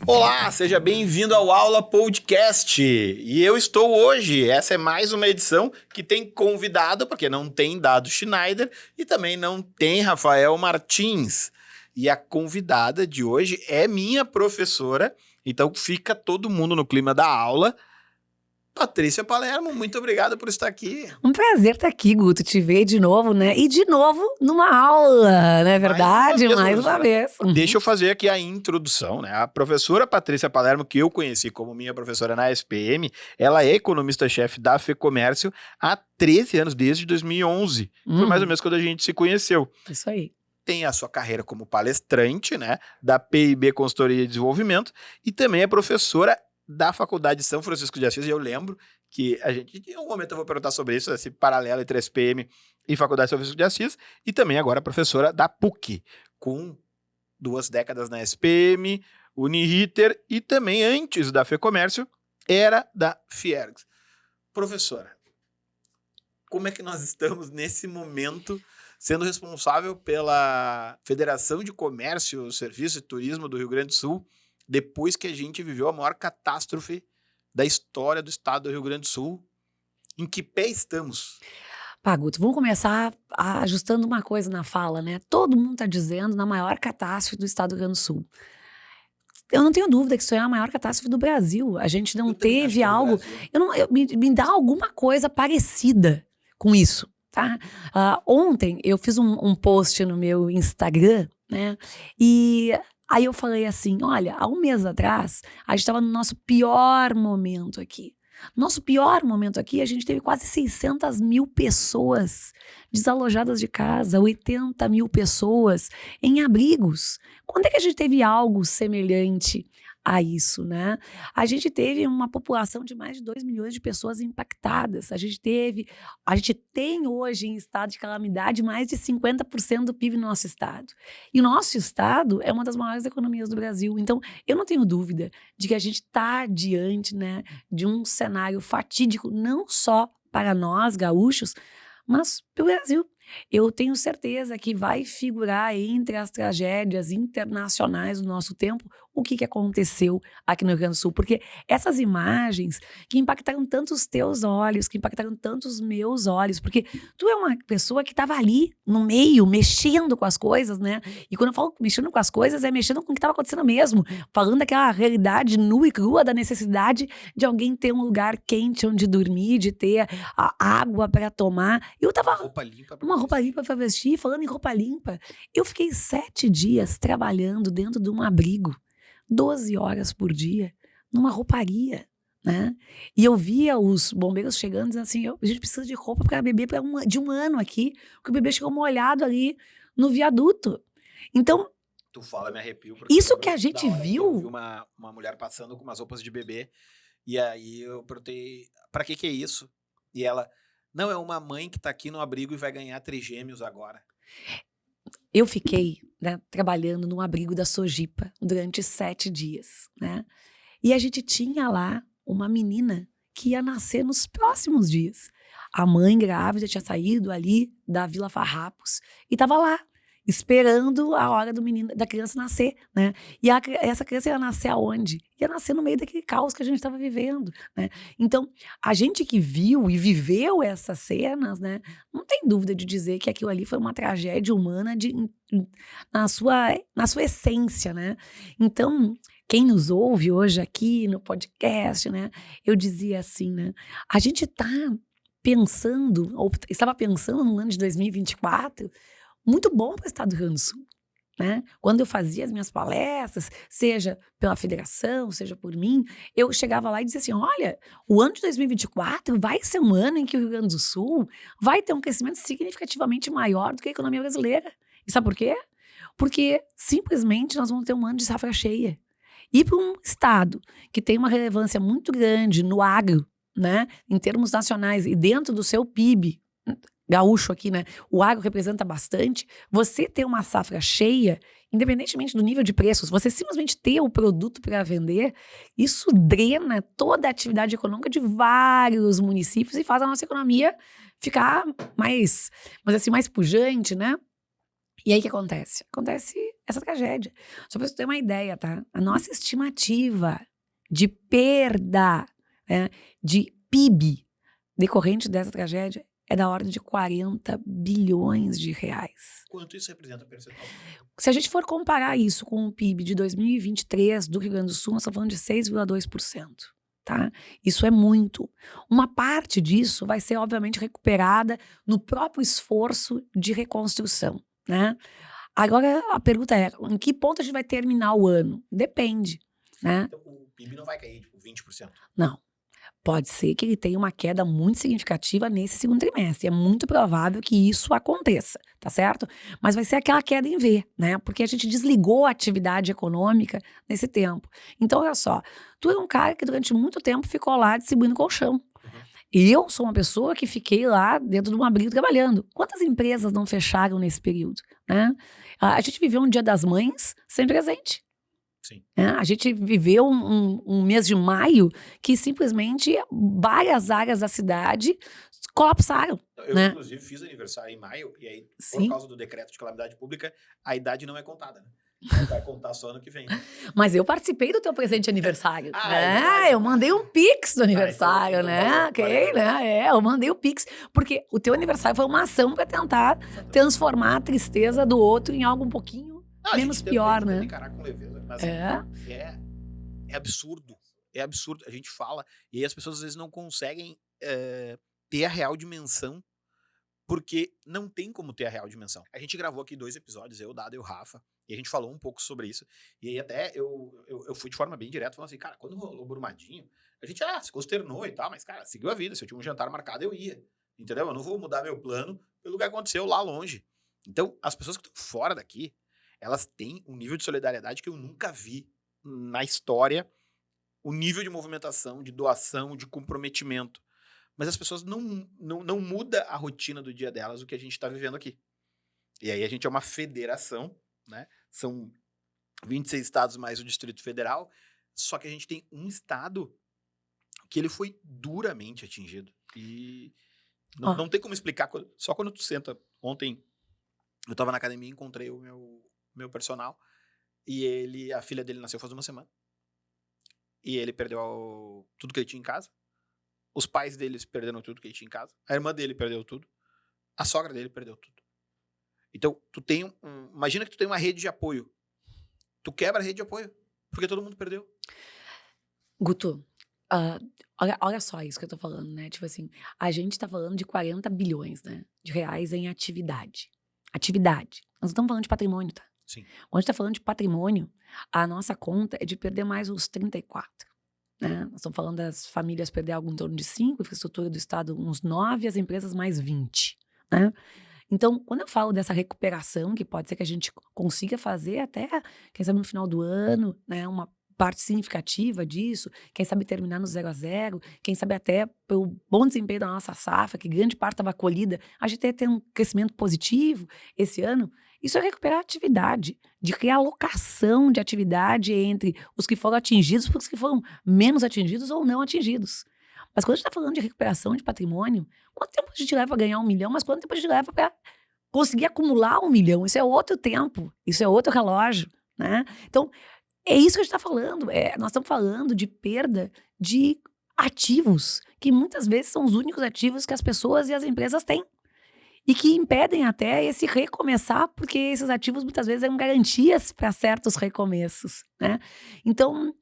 Olá, seja bem-vindo ao Aula Podcast. E eu estou hoje, essa é mais uma edição que tem convidado, porque não tem Dado Schneider e também não tem Rafael Martins. E a convidada de hoje é minha professora, então fica todo mundo no clima da aula. Patrícia Palermo, muito obrigado por estar aqui. Um prazer estar aqui, Guto, te ver de novo, né? E de novo numa aula, não é verdade? Mais uma vez. Deixa eu fazer aqui a introdução, né? A professora Patrícia Palermo, que eu conheci como minha professora na SPM, ela é economista-chefe da FEComércio há 13 anos, desde 2011. Foi mais ou menos quando a gente se conheceu. Isso aí. Tem a sua carreira como palestrante, né? Da PIB Consultoria e Desenvolvimento e também é professora da Faculdade de São Francisco de Assis, e eu lembro que a gente, em um momento eu vou perguntar sobre isso, esse paralelo entre SPM e Faculdade de São Francisco de Assis, e também agora professora da PUC, com 2 décadas na SPM, Uniriter, e também antes da FEComércio, era da Fiergs. Professora, como é que nós estamos nesse momento sendo responsável pela Federação de Comércio, Serviço e Turismo do Rio Grande do Sul, depois que a gente viveu a maior catástrofe da história do estado do Rio Grande do Sul? Em que pé estamos? Guto, vamos começar ajustando uma coisa na fala, né? Todo mundo está dizendo na maior catástrofe do estado do Rio Grande do Sul. Eu não tenho dúvida que isso é a maior catástrofe do Brasil. A gente não teve algo... me dá alguma coisa parecida com isso, tá? Ontem eu fiz um post no meu Instagram, né? E... aí eu falei assim, olha, há um mês atrás, a gente estava no nosso pior momento aqui. Nosso pior momento aqui, a gente teve quase 600 mil pessoas desalojadas de casa, 80 mil pessoas em abrigos. Quando é que a gente teve algo semelhante a isso, né? A gente teve uma população de mais de 2 milhões de pessoas impactadas. A gente tem hoje em estado de calamidade mais de 50% do PIB no nosso estado. E o nosso estado é uma das maiores economias do Brasil. Então, eu não tenho dúvida de que a gente está diante, né, de um cenário fatídico, não só para nós, gaúchos, mas para o Brasil. Eu tenho certeza que vai figurar entre as tragédias internacionais do nosso tempo o que aconteceu aqui no Rio Grande do Sul. Porque essas imagens que impactaram tanto os teus olhos, que impactaram tanto os meus olhos, porque tu é uma pessoa que estava ali no meio, mexendo com as coisas, né? E quando eu falo mexendo com as coisas, é mexendo com o que estava acontecendo mesmo. Falando daquela realidade nua e crua da necessidade de alguém ter um lugar quente onde dormir, de ter a água para tomar. Eu tava... uma roupa limpa para vestir. Falando em roupa limpa, eu fiquei 7 dias trabalhando dentro de um abrigo, 12 horas por dia, numa rouparia, né? E eu via os bombeiros chegando dizendo assim, a gente precisa de roupa para bebê de um ano aqui, porque o bebê chegou molhado ali no viaduto. Então, tu fala, me arrepio. Isso que a gente viu... Eu vi uma mulher passando com umas roupas de bebê, e aí eu perguntei, pra que é isso? E ela... não, é uma mãe que tá aqui no abrigo e vai ganhar trigêmeos agora. Eu fiquei, né, trabalhando no abrigo da Sojipa durante 7 dias, né? E a gente tinha lá uma menina que ia nascer nos próximos dias. A mãe grávida tinha saído ali da Vila Farrapos e estava lá, esperando a hora da criança nascer, né? E essa criança ia nascer aonde? Ia nascer no meio daquele caos que a gente estava vivendo, né? Então, a gente que viu e viveu essas cenas, né? Não tem dúvida de dizer que aquilo ali foi uma tragédia humana na sua essência, né? Então, quem nos ouve hoje aqui no podcast, né? Eu dizia assim, né? A gente estava pensando no ano de 2024, muito bom para o estado do Rio Grande do Sul, né? Quando eu fazia as minhas palestras, seja pela federação, seja por mim, eu chegava lá e dizia assim, olha, o ano de 2024 vai ser um ano em que o Rio Grande do Sul vai ter um crescimento significativamente maior do que a economia brasileira. E sabe por quê? Porque simplesmente nós vamos ter um ano de safra cheia. E para um estado que tem uma relevância muito grande no agro, né, em termos nacionais e dentro do seu PIB, gaúcho aqui, né? O agro representa bastante. Você ter uma safra cheia, independentemente do nível de preços, você simplesmente ter o produto para vender, isso drena toda a atividade econômica de vários municípios e faz a nossa economia ficar mais pujante, né? E aí o que acontece? Acontece essa tragédia. Só para você ter uma ideia, tá? A nossa estimativa de perda, né, de PIB decorrente dessa tragédia é da ordem de 40 bilhões de reais. Quanto isso representa percentual? Se a gente for comparar isso com o PIB de 2023 do Rio Grande do Sul, nós estamos falando de 6,2%. Tá? Isso é muito. Uma parte disso vai ser, obviamente, recuperada no próprio esforço de reconstrução, né? Agora, a pergunta é, em que ponto a gente vai terminar o ano? Depende, né? Então, o PIB não vai cair, tipo, 20%. Não. Pode ser que ele tenha uma queda muito significativa nesse segundo trimestre. É muito provável que isso aconteça, tá certo? Mas vai ser aquela queda em V, né? Porque a gente desligou a atividade econômica nesse tempo. Então, olha só, tu é um cara que durante muito tempo ficou lá distribuindo colchão. E eu sou uma pessoa que fiquei lá dentro de um abrigo trabalhando. Quantas empresas não fecharam nesse período, né? A gente viveu um Dia das Mães sem presente. Sim. A gente viveu um mês de maio que simplesmente várias áreas da cidade colapsaram. Eu, né? inclusive, fiz aniversário em maio, e aí, Sim. por causa do decreto de calamidade pública, a idade não é contada, né? Vai contar só ano que vem. Mas eu participei do teu presente de aniversário. Ah, né? é verdade. Eu mandei um pix do aniversário, então né? valeu, Ok, valeu. né? Eu mandei o pix. Porque o teu aniversário foi uma ação para tentar transformar a tristeza do outro em algo um pouquinho menos pior, né? Encarar com leveza, mas é absurdo. É absurdo. A gente fala, e aí as pessoas às vezes não conseguem ter a real dimensão, porque não tem como ter a real dimensão. A gente gravou aqui 2 episódios, eu, o Dado e o Rafa, e a gente falou um pouco sobre isso. E aí até eu fui de forma bem direta, falando assim, cara, quando rolou o Brumadinho, a gente se consternou e tal, mas, cara, seguiu a vida. Se eu tinha um jantar marcado, eu ia. Entendeu? Eu não vou mudar meu plano pelo que aconteceu lá longe. Então, as pessoas que estão fora daqui, elas têm um nível de solidariedade que eu nunca vi na história, o nível de movimentação, de doação, de comprometimento. Mas as pessoas não muda a rotina do dia delas, o que a gente está vivendo aqui. E aí a gente é uma federação, né? São 26 estados mais o Distrito Federal, só que a gente tem um estado que ele foi duramente atingido. E não tem como explicar, só quando tu senta. Ontem eu estava na academia e encontrei o meu personal, e a filha dele nasceu faz uma semana. E ele perdeu tudo que ele tinha em casa. Os pais deles perderam tudo que ele tinha em casa. A irmã dele perdeu tudo. A sogra dele perdeu tudo. Então, tu tem imagina que tu tem uma rede de apoio. Tu quebra a rede de apoio, porque todo mundo perdeu. Guto, olha só isso que eu tô falando, né? Tipo assim, a gente tá falando de 40 bilhões, né? De reais em atividade. Atividade. Nós não estamos falando de patrimônio, tá? Sim. Quando a gente tá falando de patrimônio, a nossa conta é de perder mais uns 34. Né? Nós estamos falando das famílias perder algo em torno de 5, infraestrutura do Estado uns 9, as empresas mais 20. Né? Então, quando eu falo dessa recuperação, que pode ser que a gente consiga fazer até, quem sabe no final do ano, né, uma parte significativa disso, quem sabe terminar no 0 a 0, quem sabe até pelo bom desempenho da nossa safra, que grande parte estava colhida, a gente ter um crescimento positivo esse ano. Isso é recuperar a atividade, de realocação de atividade entre os que foram atingidos e os que foram menos atingidos ou não atingidos. Mas quando a gente está falando de recuperação de patrimônio, quanto tempo a gente leva para ganhar 1 milhão, mas quanto tempo a gente leva para conseguir acumular 1 milhão? Isso é outro tempo, isso é outro relógio, né? Então, é isso que a gente está falando. Nós estamos falando de perda de ativos, que muitas vezes são os únicos ativos que as pessoas e as empresas têm. E que impedem até esse recomeçar, porque esses ativos muitas vezes eram garantias para certos recomeços, né? Então,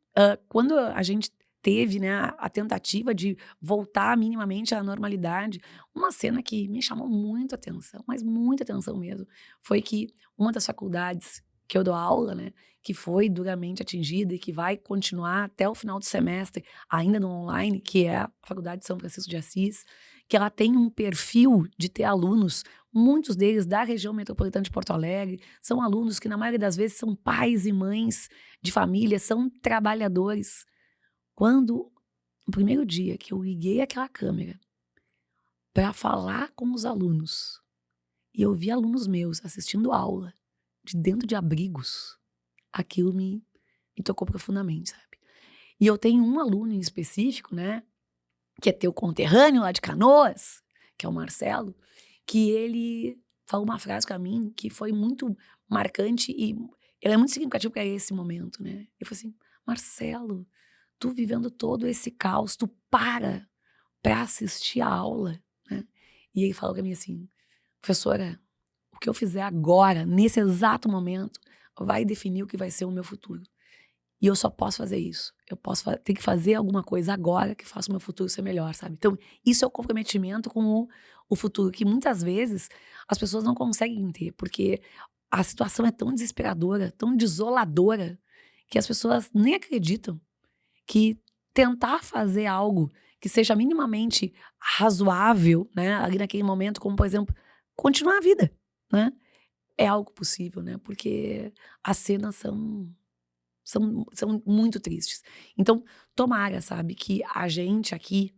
quando a gente teve, né, a tentativa de voltar minimamente à normalidade, uma cena que me chamou muito a atenção, mas muita atenção mesmo, foi que uma das faculdades que eu dou aula, né, que foi duramente atingida e que vai continuar até o final do semestre, ainda no online, que é a Faculdade de São Francisco de Assis, que ela tem um perfil de ter alunos, muitos deles da região metropolitana de Porto Alegre, são alunos que na maioria das vezes são pais e mães de família, são trabalhadores. Quando, no primeiro dia que eu liguei aquela câmera para falar com os alunos, e eu vi alunos meus assistindo aula de dentro de abrigos, aquilo me tocou profundamente, sabe? E eu tenho um aluno em específico, né, que é teu conterrâneo lá de Canoas, que é o Marcelo, que ele falou uma frase pra mim que foi muito marcante e Ele é muito significativo para esse momento, né? Eu falei assim, Marcelo, tu vivendo todo esse caos, tu para assistir a aula, né? E ele falou para mim assim, professora, o que eu fizer agora, nesse exato momento, vai definir o que vai ser o meu futuro. E eu só posso fazer isso. Eu ter que fazer alguma coisa agora que faça o meu futuro ser melhor, sabe? Então, isso é o comprometimento com o futuro, que muitas vezes as pessoas não conseguem ter, porque a situação é tão desesperadora, tão desoladora, que as pessoas nem acreditam que tentar fazer algo que seja minimamente razoável, né, ali naquele momento, como, por exemplo, continuar a vida, né? É algo possível, né? Porque as cenas são muito tristes. Então, tomara, sabe, que a gente aqui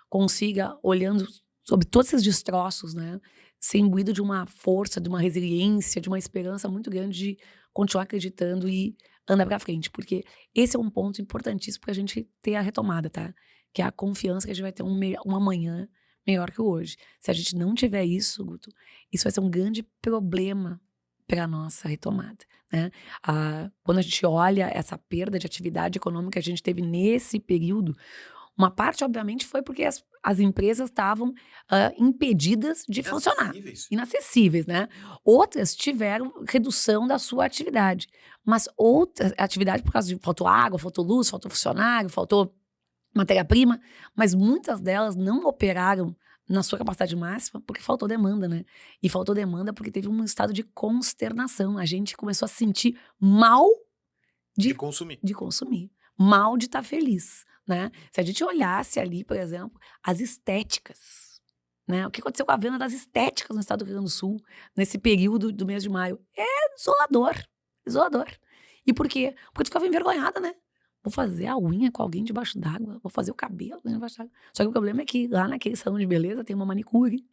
consiga, olhando sobre todos esses destroços, né, ser imbuído de uma força, de uma resiliência, de uma esperança muito grande de continuar acreditando e andar pra frente. Porque esse é um ponto importantíssimo pra gente ter a retomada, tá? Que é a confiança que a gente vai ter um amanhã melhor que o hoje. Se a gente não tiver isso, Guto, isso vai ser um grande problema para a nossa retomada, né? Quando a gente olha essa perda de atividade econômica que a gente teve nesse período, uma parte, obviamente, foi porque as empresas estavam impedidas de funcionar. Inacessíveis, né? Outras tiveram redução da sua atividade. Mas outras atividades, por causa de faltou água, faltou luz, faltou funcionário, faltou matéria-prima, mas muitas delas não operaram na sua capacidade máxima porque faltou demanda, né? E faltou demanda porque teve um estado de consternação. A gente começou a se sentir mal De consumir. de consumir, mal de estar feliz, né? Se a gente olhasse ali, por exemplo, as estéticas, né? O que aconteceu com a venda das estéticas no estado do Rio Grande do Sul nesse período do mês de maio? É desolador, desolador. E por quê? Porque tu ficava envergonhada, né? Vou fazer a unha com alguém debaixo d'água, vou fazer o cabelo debaixo d'água. Só que o problema é que lá naquele salão de beleza tem uma manicure,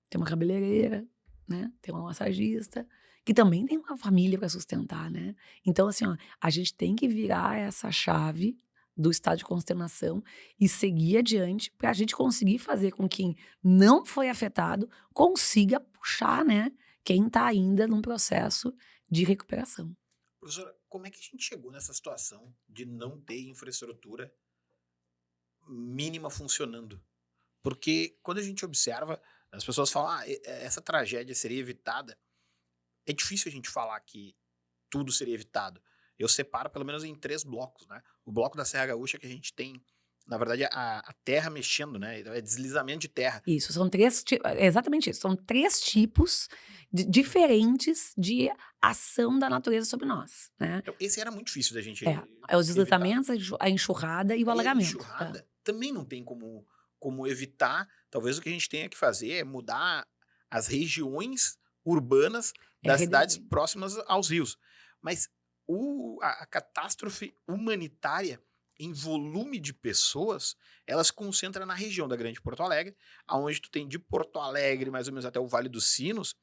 tem uma cabeleireira, né? Tem uma massagista, que também tem uma família para sustentar, né? Então, assim, ó, a gente tem que virar essa chave do estado de consternação e seguir adiante para a gente conseguir fazer com que quem não foi afetado consiga puxar, né? Quem está ainda num processo de recuperação. Professora, como é que a gente chegou nessa situação de não ter infraestrutura mínima funcionando? Porque quando a gente observa, as pessoas falam, essa tragédia seria evitada. É difícil a gente falar que tudo seria evitado. Eu separo pelo menos em 3 blocos, né? O bloco da Serra Gaúcha, que a gente tem, na verdade, a terra mexendo, né? É deslizamento de terra. Isso, são 3 é exatamente isso, são 3 tipos diferentes de ação da natureza sobre nós, né? Então, esse era muito difícil da gente É os evitar. deslizamentos, a enxurrada e o E a alagamento. enxurrada também não tem como evitar. Talvez o que a gente tenha que fazer é mudar as regiões urbanas das cidades próximas aos rios. Mas a catástrofe humanitária em volume de pessoas, ela se concentra na região da Grande Porto Alegre, aonde tu tem de Porto Alegre mais ou menos até o Vale dos Sinos,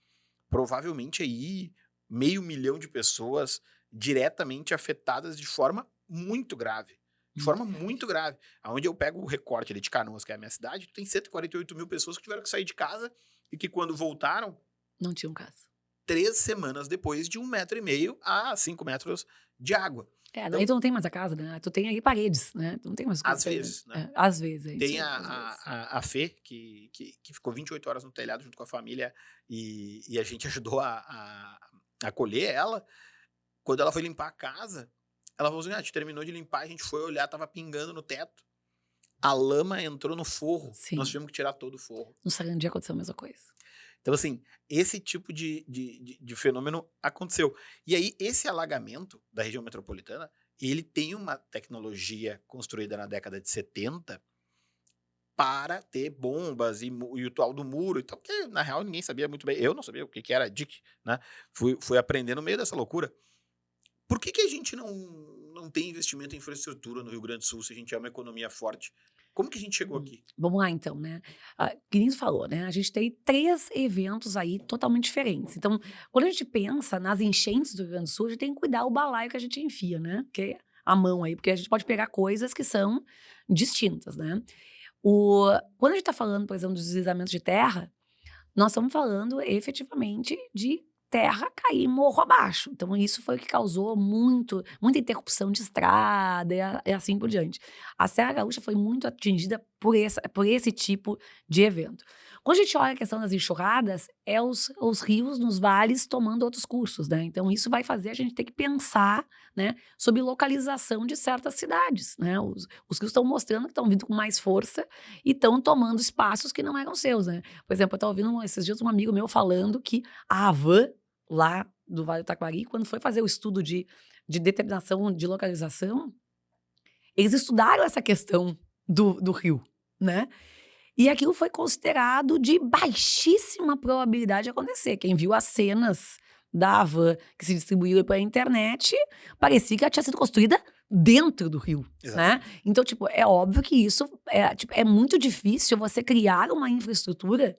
provavelmente aí 500.000 de pessoas diretamente afetadas de forma muito grave. De forma muito grave. Onde eu pego o recorte ali de Canoas, que é a minha cidade, tem 148.000 pessoas que tiveram que sair de casa e que quando voltaram... Não tinham casa. 3 semanas depois de 1,5 metro a 5 metros de água. Então, aí tu não tem mais a casa, né? Tu tem aí paredes, né? Tu não tem mais às vezes, né? Às vezes. Tem a Fê, que ficou 28 horas no telhado junto com a família e a gente ajudou a acolher ela. Quando ela foi limpar a casa, ela falou assim, a gente terminou de limpar, a gente foi olhar, tava pingando no teto. A lama entrou no forro. Sim. Nós tivemos que tirar todo o forro. No Sarandi aconteceu a mesma coisa. Então, assim, esse tipo de fenômeno aconteceu. E aí, esse alagamento da região metropolitana, ele tem uma tecnologia construída na década de 70 para ter bombas e o tal do muro. Então, que na real ninguém sabia muito bem. Eu não sabia o que era DIC, né? Fui aprender no meio dessa loucura. Por que a gente não tem investimento em infraestrutura no Rio Grande do Sul se a gente é uma economia forte? Como que a gente chegou aqui? Vamos lá, então, né? Que nem você falou, né? A gente tem 3 eventos aí totalmente diferentes. Então, quando a gente pensa nas enchentes do Rio Grande do Sul, a gente tem que cuidar o balaio que a gente enfia, né? Que é a mão aí, porque a gente pode pegar coisas que são distintas, né? Quando a gente tá falando, por exemplo, dos deslizamentos de terra, nós estamos falando efetivamente de terra cair morro abaixo. Então, isso foi o que causou muita interrupção de estrada e assim por diante. A Serra Gaúcha foi muito atingida por esse tipo de evento. Quando a gente olha a questão das enxurradas, é os rios nos vales tomando outros cursos, né? Então, isso vai fazer a gente ter que pensar, né, sobre localização de certas cidades, né? Os rios estão mostrando que estão vindo com mais força e estão tomando espaços que não eram seus, né? Por exemplo, eu estava ouvindo esses dias um amigo meu falando que a Havan, lá do Vale do Taquari, quando foi fazer o estudo de determinação de localização, eles estudaram essa questão do rio, né? E aquilo foi considerado de baixíssima probabilidade de acontecer. Quem viu as cenas da Havan que se distribuíram pela internet, parecia que ela tinha sido construída dentro do rio, né? Então, tipo, é óbvio que isso é muito difícil você criar uma infraestrutura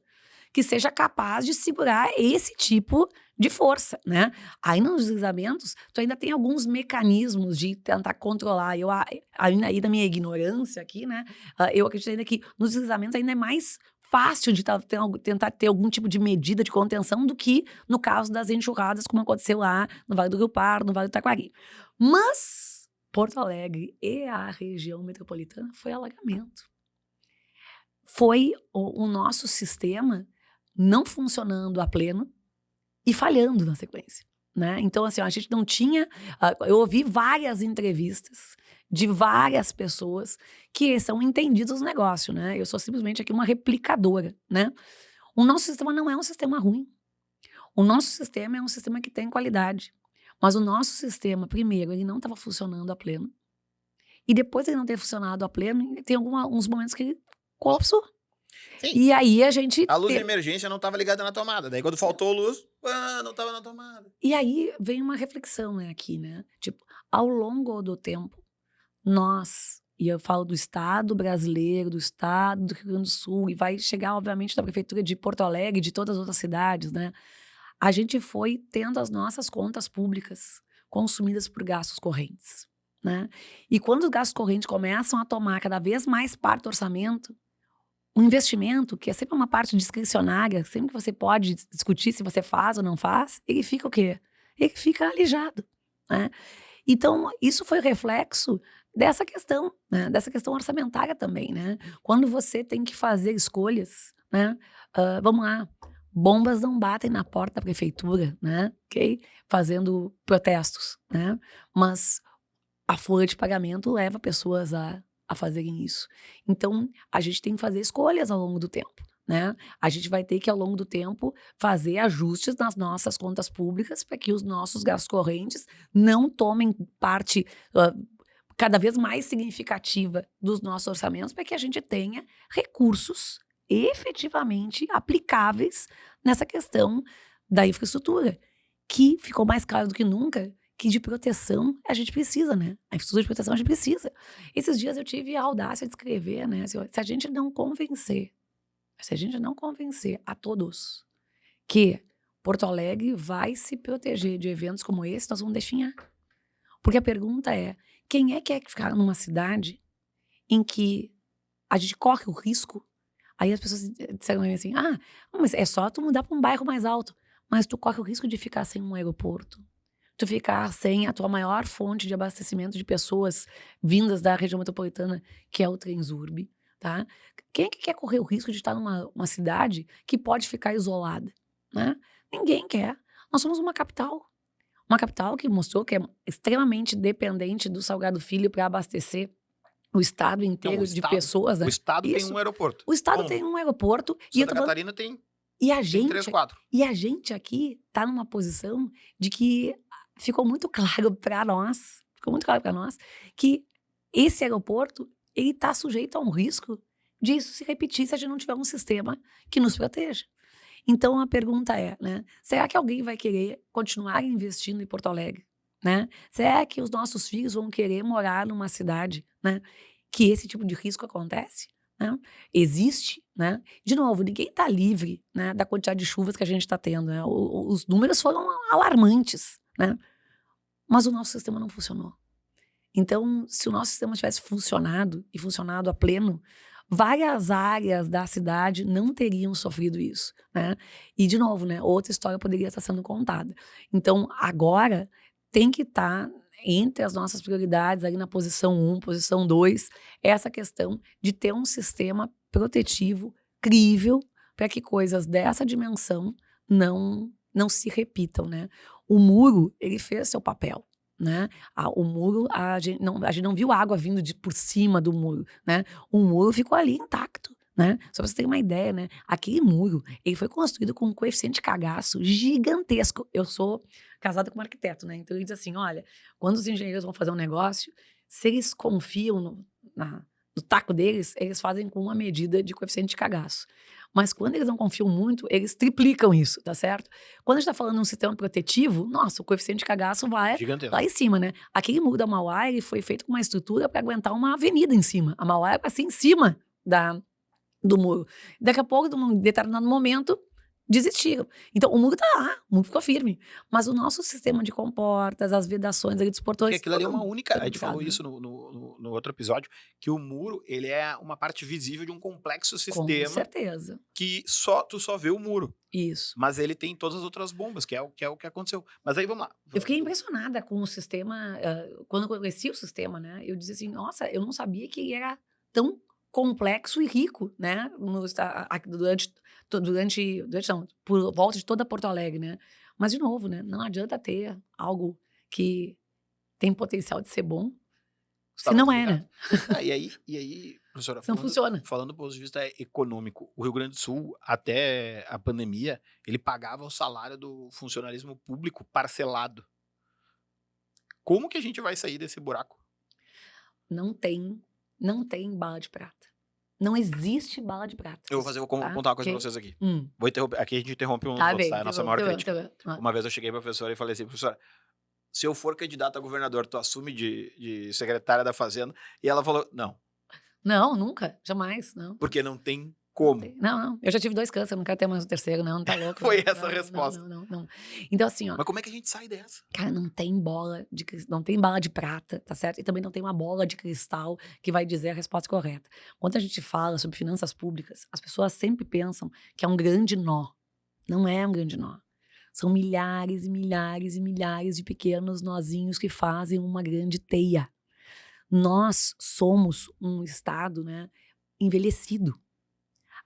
que seja capaz de segurar esse tipo de força, né? Aí nos deslizamentos, tu ainda tem alguns mecanismos de tentar controlar. Eu aí da minha ignorância aqui, né? Eu acredito ainda que nos deslizamentos ainda é mais fácil de tentar ter algum tipo de medida de contenção do que no caso das enxurradas, como aconteceu lá no Vale do Rio Pardo, no Vale do Taquari. Mas Porto Alegre e a região metropolitana foi alagamento. Foi o nosso sistema não funcionando a pleno e falhando na sequência, né? Então, assim, a gente não tinha... eu ouvi várias entrevistas de várias pessoas que são entendidas no negócio, né? Eu sou simplesmente aqui uma replicadora, né? O nosso sistema não é um sistema ruim. O nosso sistema é um sistema que tem qualidade. Mas o nosso sistema, primeiro, ele não estava funcionando a pleno. E depois de ele não ter funcionado a pleno, tem alguns momentos que ele colapsou. Sim. E aí a gente... A luz de emergência não estava ligada na tomada. Daí quando faltou luz, não estava na tomada. E aí vem uma reflexão, né, aqui, né? Tipo, ao longo do tempo, nós, e eu falo do Estado brasileiro, do Estado do Rio Grande do Sul, e vai chegar, obviamente, da Prefeitura de Porto Alegre, de todas as outras cidades, né? A gente foi tendo as nossas contas públicas consumidas por gastos correntes, né? E quando os gastos correntes começam a tomar cada vez mais parte do orçamento, o investimento, que é sempre uma parte discricionária, sempre que você pode discutir se você faz ou não faz, ele fica o quê? Ele fica alijado, né? Então, isso foi reflexo dessa questão, né? Dessa questão orçamentária também, né? Quando você tem que fazer escolhas, né? Vamos lá, bombas não batem na porta da prefeitura, né? Ok? Fazendo protestos, né? Mas a folha de pagamento leva pessoas a fazerem isso. Então, a gente tem que fazer escolhas ao longo do tempo, né? A gente vai ter que, ao longo do tempo, fazer ajustes nas nossas contas públicas para que os nossos gastos correntes não tomem parte cada vez mais significativa dos nossos orçamentos, para que a gente tenha recursos efetivamente aplicáveis nessa questão da infraestrutura, que ficou mais claro do que nunca que de proteção a gente precisa, né? A infraestrutura de proteção a gente precisa. Esses dias eu tive a audácia de escrever, né? Se a gente não convencer a todos que Porto Alegre vai se proteger de eventos como esse, nós vamos definhar. Porque a pergunta é, quem é que quer ficar numa cidade em que a gente corre o risco? Aí as pessoas disseram assim, mas é só tu mudar para um bairro mais alto. Mas tu corre o risco de ficar sem um aeroporto. Tu ficar sem a tua maior fonte de abastecimento de pessoas vindas da região metropolitana, que é o Transurb, tá? Quem é que quer correr o risco de estar numa cidade que pode ficar isolada, né? Ninguém quer. Nós somos uma capital que mostrou que é extremamente dependente do Salgado Filho para abastecer o estado inteiro de pessoas, né? O estado tem um aeroporto. O estado tem um aeroporto. Santa Catarina tem... E a gente, 3, 4. E a gente aqui tá numa posição de que ficou muito claro para nós, que esse aeroporto, ele tá sujeito a um risco de isso se repetir se a gente não tiver um sistema que nos proteja. Então a pergunta é, né, será que alguém vai querer continuar investindo em Porto Alegre, né? Será que os nossos filhos vão querer morar numa cidade, né, que esse tipo de risco acontece? Né? Existe, né? De novo, ninguém está livre, né, da quantidade de chuvas que a gente está tendo, né? Os números foram alarmantes, né? Mas o nosso sistema não funcionou. Então, se o nosso sistema tivesse funcionado e funcionado a pleno, várias áreas da cidade não teriam sofrido isso, né? E, de novo, né, outra história poderia estar sendo contada. Então, agora, tem que estar entre as nossas prioridades, ali na posição 1, posição 2, essa questão de ter um sistema protetivo, crível, para que coisas dessa dimensão não se repitam, né? O muro, ele fez seu papel, né? O muro, a gente não viu água vindo por cima do muro, né? O muro ficou ali intacto, né? Só pra você ter uma ideia, né? Aquele muro, ele foi construído com um coeficiente de cagaço gigantesco. Eu sou casada com um arquiteto, né? Então ele diz assim, olha, quando os engenheiros vão fazer um negócio, se eles confiam no taco deles, eles fazem com uma medida de coeficiente de cagaço. Mas quando eles não confiam muito, eles triplicam isso, tá certo? Quando a gente tá falando de um sistema protetivo, nossa, o coeficiente de cagaço vai Gigantesco. lá em cima, né? Aquele muro da Mauá, ele foi feito com uma estrutura para aguentar uma avenida em cima. A Mauá é para ser em cima do muro. Daqui a pouco, num determinado momento, desistiram. Então, o muro tá lá, o muro ficou firme. Mas o nosso sistema de comportas, as vedações ali dos portões... Porque aquilo ali é uma única... foi A gente falou complicado, isso no outro episódio, que o muro, ele é uma parte visível de um complexo Com sistema certeza. que tu só vê o muro. Isso. Mas ele tem todas as outras bombas, que é o que aconteceu. Mas aí, vamos lá. Eu fiquei impressionada com o sistema, quando eu conheci o sistema, né? Eu disse assim, nossa, eu não sabia que ele era tão complexo e rico, né? Por volta de toda Porto Alegre, né? Mas, de novo, né? Não adianta ter algo que tem potencial de ser bom, se não é, né? E aí, professora, Se não funciona. falando do ponto de vista econômico, o Rio Grande do Sul, até a pandemia, ele pagava o salário do funcionalismo público parcelado. Como que a gente vai sair desse buraco? Não tem bala de prata. Não existe bala de prata. Eu vou contar uma coisa pra vocês aqui. Vou interromper. Aqui a gente interrompe um dos outros, tá? É a nossa maior crítica. Uma vez eu cheguei pra professora e falei assim, professora, se eu for candidato a governador, tu assume de secretária da Fazenda? E ela falou, não. Não, nunca, jamais, não. Porque não tem como. Não. Eu já tive 2 cânceres, não quero ter mais o terceiro, não tá louco. Foi essa a resposta. Não. Então, assim, ó. Mas como é que a gente sai dessa? Cara, não tem bala de prata, tá certo? E também não tem uma bola de cristal que vai dizer a resposta correta. Quando a gente fala sobre finanças públicas, as pessoas sempre pensam que é um grande nó. Não é um grande nó. São milhares e milhares e milhares de pequenos nozinhos que fazem uma grande teia. Nós somos um estado, né, envelhecido.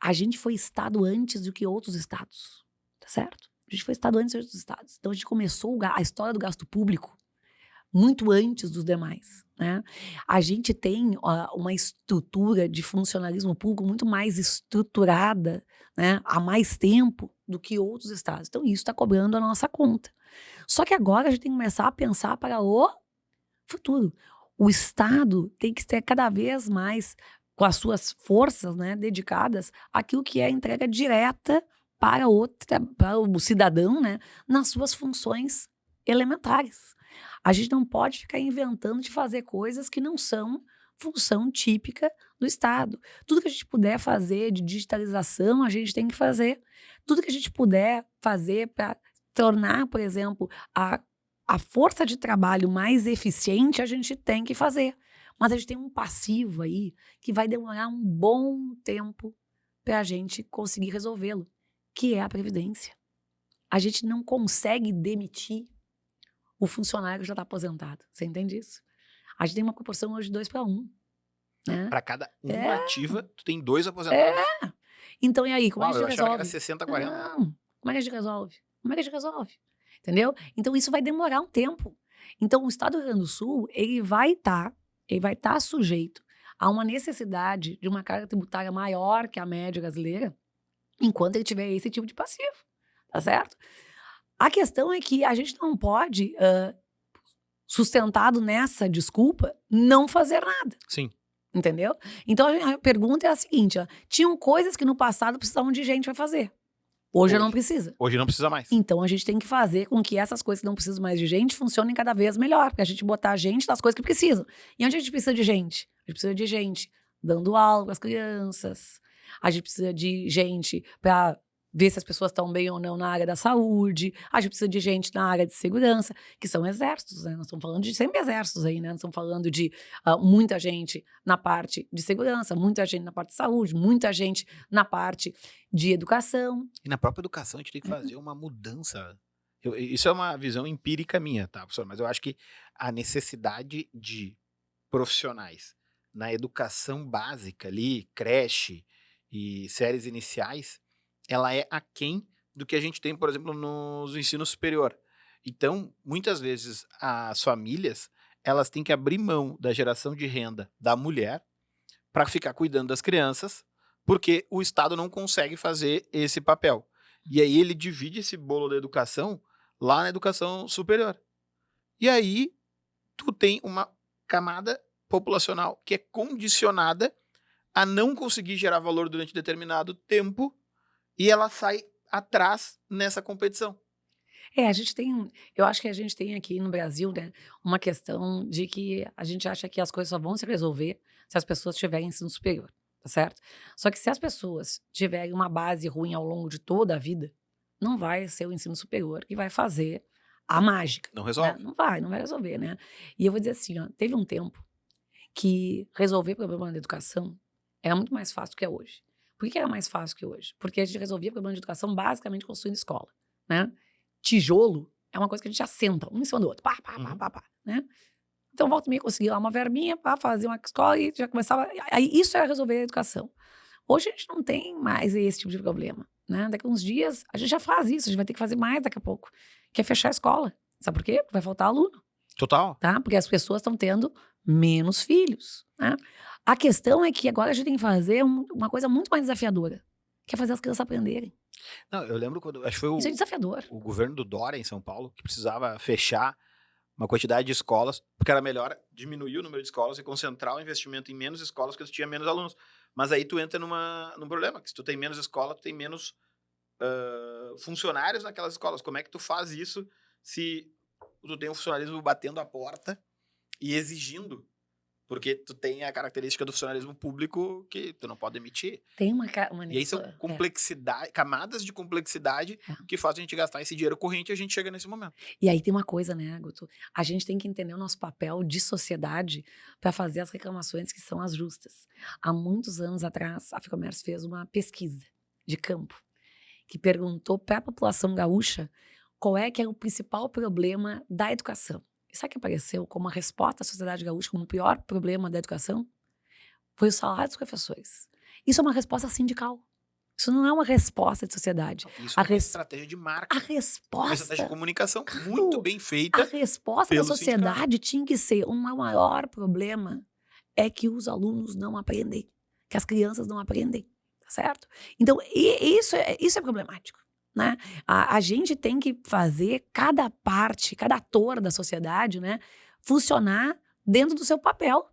A gente foi estado antes do que outros estados, tá certo? A gente foi estado antes de outros estados. Então a gente começou a história do gasto público muito antes dos demais, né? A gente tem uma estrutura de funcionalismo público muito mais estruturada, né, há mais tempo do que outros estados. Então isso está cobrando a nossa conta. Só que agora a gente tem que começar a pensar para o futuro. O Estado tem que ter cada vez mais, com as suas forças, né, dedicadas àquilo que é a entrega direta para o cidadão, né, nas suas funções elementares. A gente não pode ficar inventando de fazer coisas que não são função típica do Estado. Tudo que a gente puder fazer de digitalização, a gente tem que fazer. Tudo que a gente puder fazer para tornar, por exemplo, a força de trabalho mais eficiente, a gente tem que fazer. Mas a gente tem um passivo aí que vai demorar um bom tempo para a gente conseguir resolvê-lo, que é a Previdência. A gente não consegue demitir o funcionário que já está aposentado. Você entende isso? A gente tem uma proporção hoje de 2-1. Né? Para cada uma ativa, tu tem 2 aposentados. Então, e aí, como é que a gente resolve? Eu achava que era 60-40. Não, como é que a gente resolve? Entendeu? Então, isso vai demorar um tempo. Então, o Estado do Rio Grande do Sul, ele vai estar sujeito a uma necessidade de uma carga tributária maior que a média brasileira, enquanto ele tiver esse tipo de passivo, tá certo? A questão é que a gente não pode, sustentado nessa desculpa, não fazer nada. Sim. Entendeu? Então, a pergunta é a seguinte, ó, tinham coisas que no passado precisavam de gente para fazer. Hoje não precisa. Hoje não precisa mais. Então, a gente tem que fazer com que essas coisas que não precisam mais de gente funcionem cada vez melhor. Pra gente botar a gente nas coisas que precisam. E onde a gente precisa de gente? A gente precisa de gente dando aula para as crianças. A gente precisa de gente para ver se as pessoas estão bem ou não na área da saúde, a gente precisa de gente na área de segurança, que são exércitos, né? Nós estamos falando de sempre exércitos aí, né? Nós estamos falando de muita gente na parte de segurança, muita gente na parte de saúde, muita gente na parte de educação. E na própria educação a gente tem que fazer uma mudança. Isso é uma visão empírica minha, tá, professor? Mas eu acho que a necessidade de profissionais na educação básica ali, creche e séries iniciais, ela é aquém do que a gente tem, por exemplo, no ensino superior. Então, muitas vezes, as famílias, elas têm que abrir mão da geração de renda da mulher para ficar cuidando das crianças, porque o Estado não consegue fazer esse papel. E aí ele divide esse bolo da educação lá na educação superior. E aí tu tem uma camada populacional que é condicionada a não conseguir gerar valor durante determinado tempo e ela sai atrás nessa competição. Eu acho que a gente tem aqui no Brasil, né, uma questão de que a gente acha que as coisas só vão se resolver se as pessoas tiverem ensino superior, tá certo? Só que se as pessoas tiverem uma base ruim ao longo de toda a vida, não vai ser o ensino superior que vai fazer a mágica. Não Né? resolve. Não vai resolver, né? E eu vou dizer assim, ó, teve um tempo que resolver problema na educação era muito mais fácil do que é hoje. Por que era mais fácil que hoje? Porque a gente resolvia problema de educação basicamente construindo escola, né? Tijolo é uma coisa que a gente assenta um em cima do outro, pá, né? Então, volta e meia, conseguia lá uma verbinha para fazer uma escola e já começava. Aí isso era resolver a educação. Hoje a gente não tem mais esse tipo de problema, né? Daqui a uns dias a gente já faz isso, a gente vai ter que fazer mais daqui a pouco, que é fechar a escola. Sabe por quê? Vai faltar aluno, Total. tá? Porque as pessoas estão tendo menos filhos, né? A questão é que agora a gente tem que fazer uma coisa muito mais desafiadora, que é fazer as crianças aprenderem. Não, eu lembro quando, acho que foi Isso é desafiador. o governo do Dória em São Paulo, que precisava fechar uma quantidade de escolas, porque era melhor diminuir o número de escolas e concentrar o investimento em menos escolas, porque tu tinha menos alunos. Mas aí tu entra num problema, que se tu tem menos escola, tu tem menos funcionários naquelas escolas. Como é que tu faz isso se tu tem um funcionalismo batendo a porta e exigindo? Porque tu tem a característica do funcionalismo público que tu não pode emitir. Tem uma E aí são camadas de complexidade que fazem a gente gastar esse dinheiro corrente e a gente chega nesse momento. E aí tem uma coisa, né, Guto? A gente tem que entender o nosso papel de sociedade para fazer as reclamações que são as justas. Há muitos anos atrás, a Ficomércio fez uma pesquisa de campo que perguntou para a população gaúcha qual é que era o principal problema da educação. E sabe o que apareceu como a resposta da sociedade gaúcha como o pior problema da educação? Foi o salário dos professores. Isso é uma resposta sindical. Isso não é uma resposta de sociedade. Isso é uma estratégia de marca. A resposta... Uma estratégia de comunicação muito bem feita. A resposta da sociedade tinha que ser: o maior problema é que os alunos não aprendem, que as crianças não aprendem, tá certo? Então, isso é problemático, né? A gente tem que fazer cada parte, cada ator da sociedade, né, funcionar dentro do seu papel.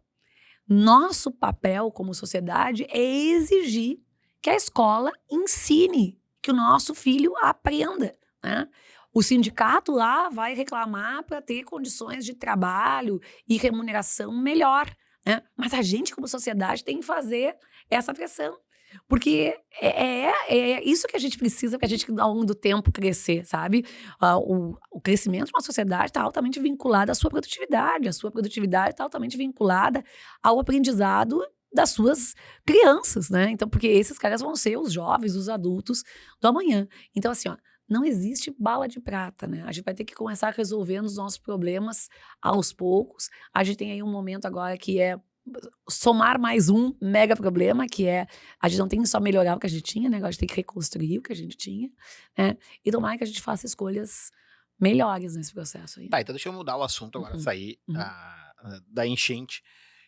Nosso papel como sociedade é exigir que a escola ensine, que o nosso filho aprenda, né? O sindicato lá vai reclamar para ter condições de trabalho e remuneração melhor, né? Mas a gente, como sociedade, tem que fazer essa pressão. Porque é isso que a gente precisa para a gente, ao longo do tempo, crescer, sabe? O crescimento de uma sociedade está altamente vinculado à sua produtividade. A sua produtividade está altamente vinculada ao aprendizado das suas crianças, né? Então, porque esses caras vão ser os jovens, os adultos do amanhã. Então, assim, ó, não existe bala de prata, né? A gente vai ter que começar resolvendo os nossos problemas aos poucos. A gente tem aí um momento agora que é somar mais um mega problema, que é a gente não tem que só melhorar o que a gente tinha, né? Agora a gente tem que reconstruir o que a gente tinha, né? E tomara que a gente faça escolhas melhores nesse processo aí. Tá, então deixa eu mudar o assunto agora, sair da enchente.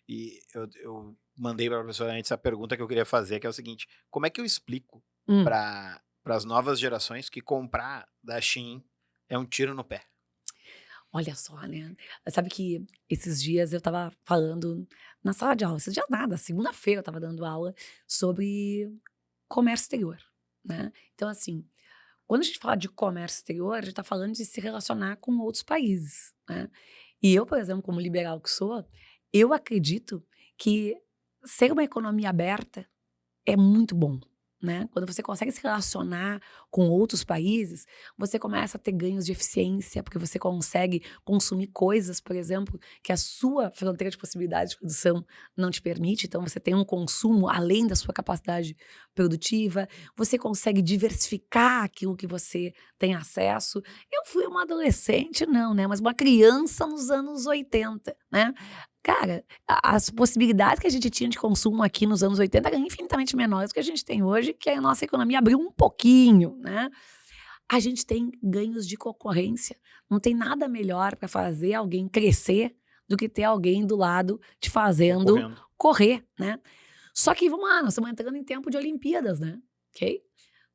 E eu mandei para a professora antes a pergunta que eu queria fazer, que é o seguinte: como é que eu explico para as novas gerações que comprar da Shein é um tiro no pé? Olha só, né? Sabe que esses dias eu tava falando na sala de aula, esses dias nada, segunda-feira eu tava dando aula sobre comércio exterior, né? Então, assim, quando a gente fala de comércio exterior, a gente tá falando de se relacionar com outros países, né? E eu, por exemplo, como liberal que sou, eu acredito que ser uma economia aberta é muito bom, né? Quando você consegue se relacionar com outros países, você começa a ter ganhos de eficiência, porque você consegue consumir coisas, por exemplo, que a sua fronteira de possibilidades de produção não te permite. Então, você tem um consumo além da sua capacidade produtiva, você consegue diversificar aquilo que você tem acesso. Eu fui uma adolescente, não, né? Mas uma criança nos anos 80, né? Cara, as possibilidades que a gente tinha de consumo aqui nos anos 80 eram infinitamente menores do que a gente tem hoje, que a nossa economia abriu um pouquinho, né? A gente tem ganhos de concorrência. Não tem nada melhor para fazer alguém crescer do que ter alguém do lado te fazendo Concorrendo. correr, né? Só que, vamos lá, nós estamos entrando em tempo de Olimpíadas, né? Ok?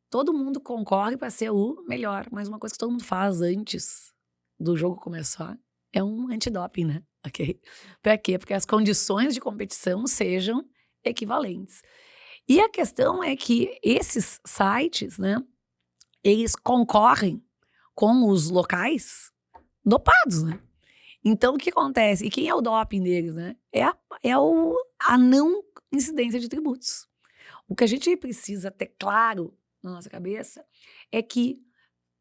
Todo mundo concorre para ser o melhor, mas uma coisa que todo mundo faz antes do jogo começar é um antidoping, né? Ok? Para quê? Porque as condições de competição sejam equivalentes. E a questão é que esses sites, né, eles concorrem com os locais dopados, né? Então, o que acontece? E quem é o doping deles, né? A não incidência de tributos. O que a gente precisa ter claro na nossa cabeça é que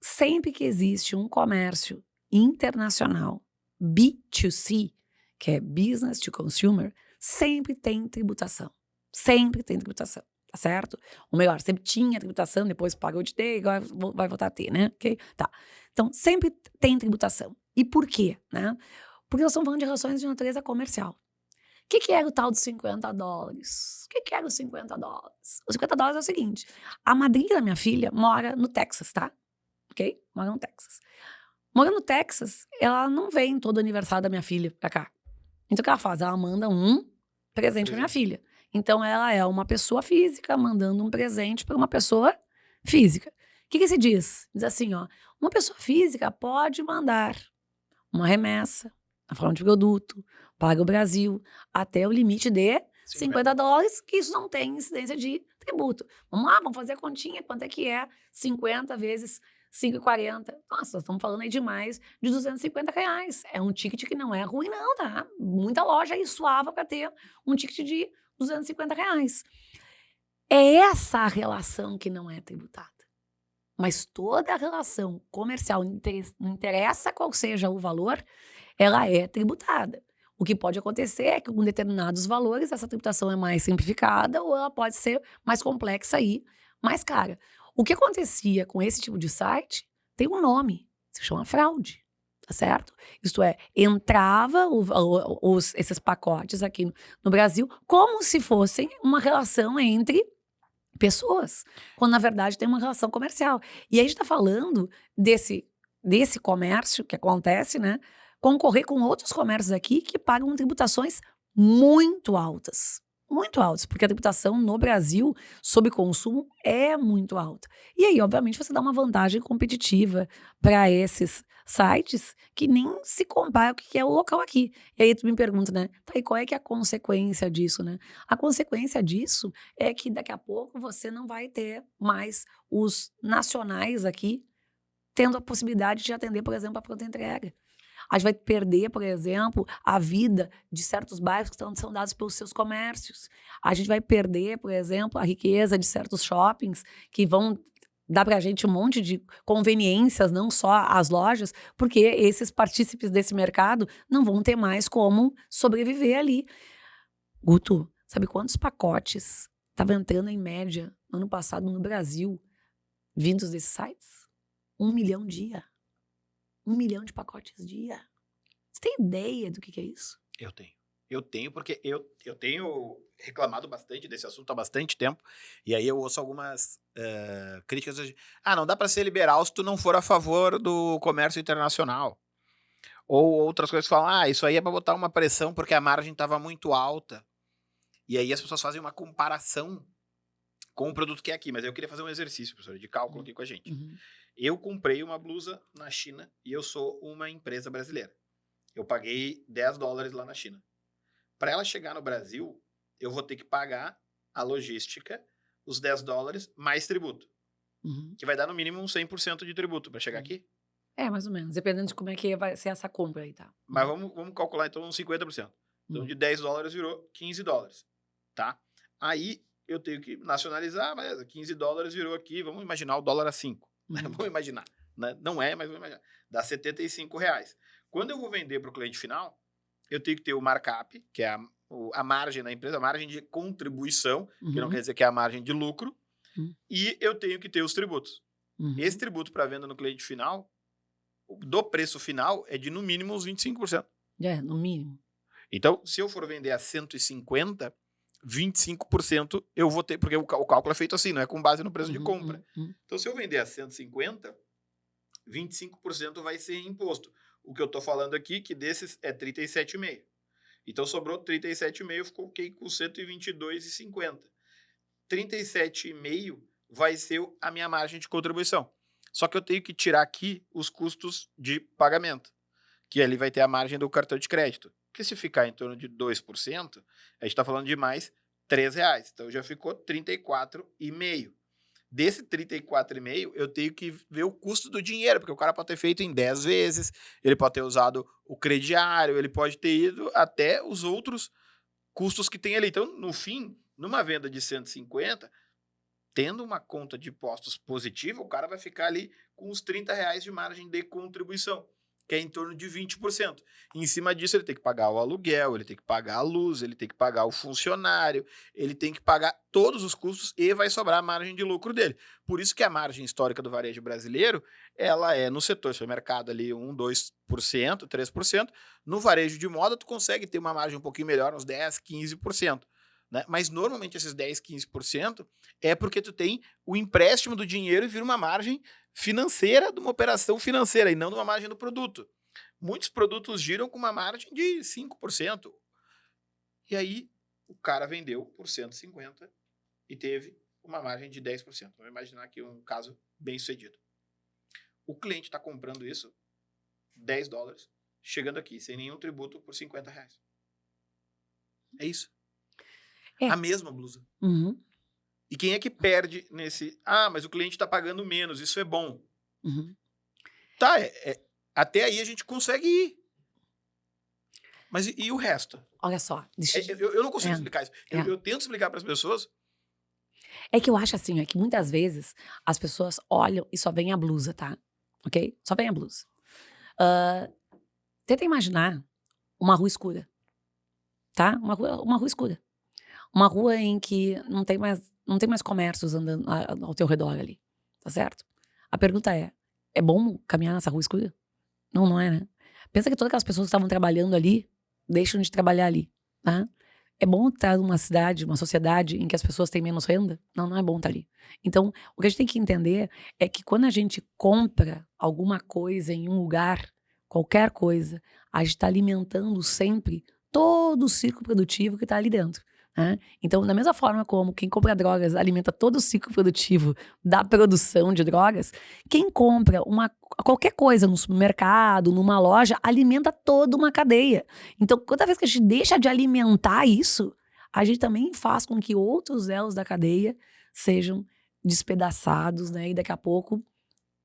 sempre que existe um comércio internacional, B2C, que é Business to Consumer, sempre tem tributação. Sempre tem tributação, tá certo? Ou melhor, sempre tinha tributação, depois parou de ter, agora vai voltar a ter, né? Ok? Tá. Então, sempre tem tributação. E por quê, né? Porque nós estamos falando de relações de natureza comercial. O que era o tal dos $50? O que era os $50? Os $50 é o seguinte: a madrinha da minha filha mora no Texas, tá? Ok? Mora no Texas. Mora no Texas, ela não vem todo aniversário da minha filha pra cá. Então o que ela faz? Ela manda um presente pra minha filha. Então ela é uma pessoa física mandando um presente pra uma pessoa física. O que se diz? Diz assim, ó: uma pessoa física pode mandar uma remessa na forma de produto para o Brasil até o limite de $50, que isso não tem incidência de tributo. Vamos lá, vamos fazer a continha. Quanto é que é 50 vezes 5,40? Nossa, nós estamos falando aí de mais de R$250. É um ticket que não é ruim não, tá? Muita loja aí suava para ter um ticket de R$250. É essa a relação que não é tributada. Mas toda a relação comercial, não interessa qual seja o valor, ela é tributada. O que pode acontecer é que com determinados valores essa tributação é mais simplificada ou ela pode ser mais complexa e mais cara. O que acontecia com esse tipo de site tem um nome, se chama fraude, tá certo? Isto é, entrava esses pacotes aqui no Brasil como se fossem uma relação entre pessoas, quando na verdade tem uma relação comercial. E aí a gente está falando desse comércio que acontece, né? Concorrer com outros comércios aqui que pagam tributações muito altas. Muito altas, porque a tributação no Brasil sobre consumo é muito alta. E aí, obviamente, você dá uma vantagem competitiva para esses sites que nem se compara o que é o local aqui. E aí tu me pergunta, né? Tá, e qual é que é a consequência disso, né? A consequência disso é que daqui a pouco você não vai ter mais os nacionais aqui tendo a possibilidade de atender, por exemplo, a pronta entrega. A gente vai perder, por exemplo, a vida de certos bairros que são dados pelos seus comércios. A gente vai perder, por exemplo, a riqueza de certos shoppings que vão dar pra gente um monte de conveniências, não só as lojas, porque esses partícipes desse mercado não vão ter mais como sobreviver ali. Guto, sabe quantos pacotes estavam entrando em média no ano passado no Brasil vindos desses sites? 1 milhão dia. 1 milhão de pacotes dia. Você tem ideia do que é isso? Eu tenho. Eu tenho, porque eu tenho reclamado bastante desse assunto há bastante tempo, e aí eu ouço algumas críticas de, não dá para ser liberal se tu não for a favor do comércio internacional. Ou outras coisas que falam, isso aí é para botar uma pressão porque a margem estava muito alta. E aí as pessoas fazem uma comparação com o produto que é aqui. Mas eu queria fazer um exercício, professor, de cálculo aqui com a gente. Uhum. Eu comprei uma blusa na China e eu sou uma empresa brasileira. Eu paguei $10 lá na China. Para ela chegar no Brasil, eu vou ter que pagar a logística, os $10 mais tributo. Uhum. Que vai dar no mínimo um 100% de tributo para chegar aqui. É, mais ou menos. Dependendo de como é que vai ser essa compra aí, tá? Mas vamos calcular então uns 50%. Então de $10 virou $15, tá? Aí eu tenho que nacionalizar, beleza, 15 dólares virou aqui, vamos imaginar o dólar a 5. Né? Vamos imaginar. Né? Não é, mas vamos imaginar. Dá R$75. Quando eu vou vender para o cliente final, eu tenho que ter o markup, que é a margem da empresa, a margem de contribuição, que não quer dizer que é a margem de lucro, e eu tenho que ter os tributos. Esse tributo para venda no cliente final, do preço final, é de no mínimo uns 25%. No mínimo. Então, se eu for vender a 150, 25% eu vou ter, porque o cálculo é feito assim, não é com base no preço de compra. Então, se eu vender a 150, 25% vai ser imposto. O que eu estou falando aqui, que desses é 37,5. Então, sobrou 37,5, eu fiquei com 122,50. 37,5 vai ser a minha margem de contribuição. Só que eu tenho que tirar aqui os custos de pagamento, que ali vai ter a margem do cartão de crédito. Porque se ficar em torno de 2%, a gente está falando de mais R$3. Então, já ficou 34,5. Desse 34,5, eu tenho que ver o custo do dinheiro, porque o cara pode ter feito em 10 vezes, ele pode ter usado o crediário, ele pode ter ido até os outros custos que tem ali. Então, no fim, numa venda de 150, tendo uma conta de impostos positiva, o cara vai ficar ali com uns R$30 de margem de contribuição, que é em torno de 20%. E em cima disso, ele tem que pagar o aluguel, ele tem que pagar a luz, ele tem que pagar o funcionário, ele tem que pagar todos os custos e vai sobrar a margem de lucro dele. Por isso que a margem histórica do varejo brasileiro, ela é no setor supermercado ali 1%, 2%, 3%. No varejo de moda, tu consegue ter uma margem um pouquinho melhor, uns 10%, 15%. Né? Mas normalmente esses 10%, 15% é porque tu tem o empréstimo do dinheiro e vira uma margem financeira de uma operação financeira e não de uma margem do produto. Muitos produtos giram com uma margem de 5%. E aí o cara vendeu por 150 e teve uma margem de 10%. Vamos imaginar aqui um caso bem sucedido. O cliente está comprando isso, $10, chegando aqui sem nenhum tributo por R$50. É isso. A mesma blusa. E quem é que perde nesse... Ah, mas o cliente está pagando menos, isso é bom. Tá, até aí a gente consegue ir. Mas e o resto? Olha só. Eu não consigo explicar isso. Eu tento explicar para as pessoas. É que eu acho assim, é que muitas vezes as pessoas olham e só vem a blusa, tá? Ok? Só vem a blusa. Tenta imaginar uma rua escura. Tá? Uma rua escura. Uma rua em que não tem mais comércios andando ao teu redor ali, tá certo? A pergunta é bom caminhar nessa rua escura? Não é, né? Pensa que todas aquelas pessoas que estavam trabalhando ali, deixam de trabalhar ali, tá? É bom estar numa cidade, uma sociedade em que as pessoas têm menos renda? Não é bom estar ali. Então, o que a gente tem que entender é que quando a gente compra alguma coisa em um lugar, qualquer coisa, a gente está alimentando sempre todo o ciclo produtivo que está ali dentro. Então, da mesma forma como quem compra drogas alimenta todo o ciclo produtivo da produção de drogas, quem compra qualquer coisa no supermercado, numa loja, alimenta toda uma cadeia. Então, toda vez que a gente deixa de alimentar isso, a gente também faz com que outros elos da cadeia sejam despedaçados, né? E daqui a pouco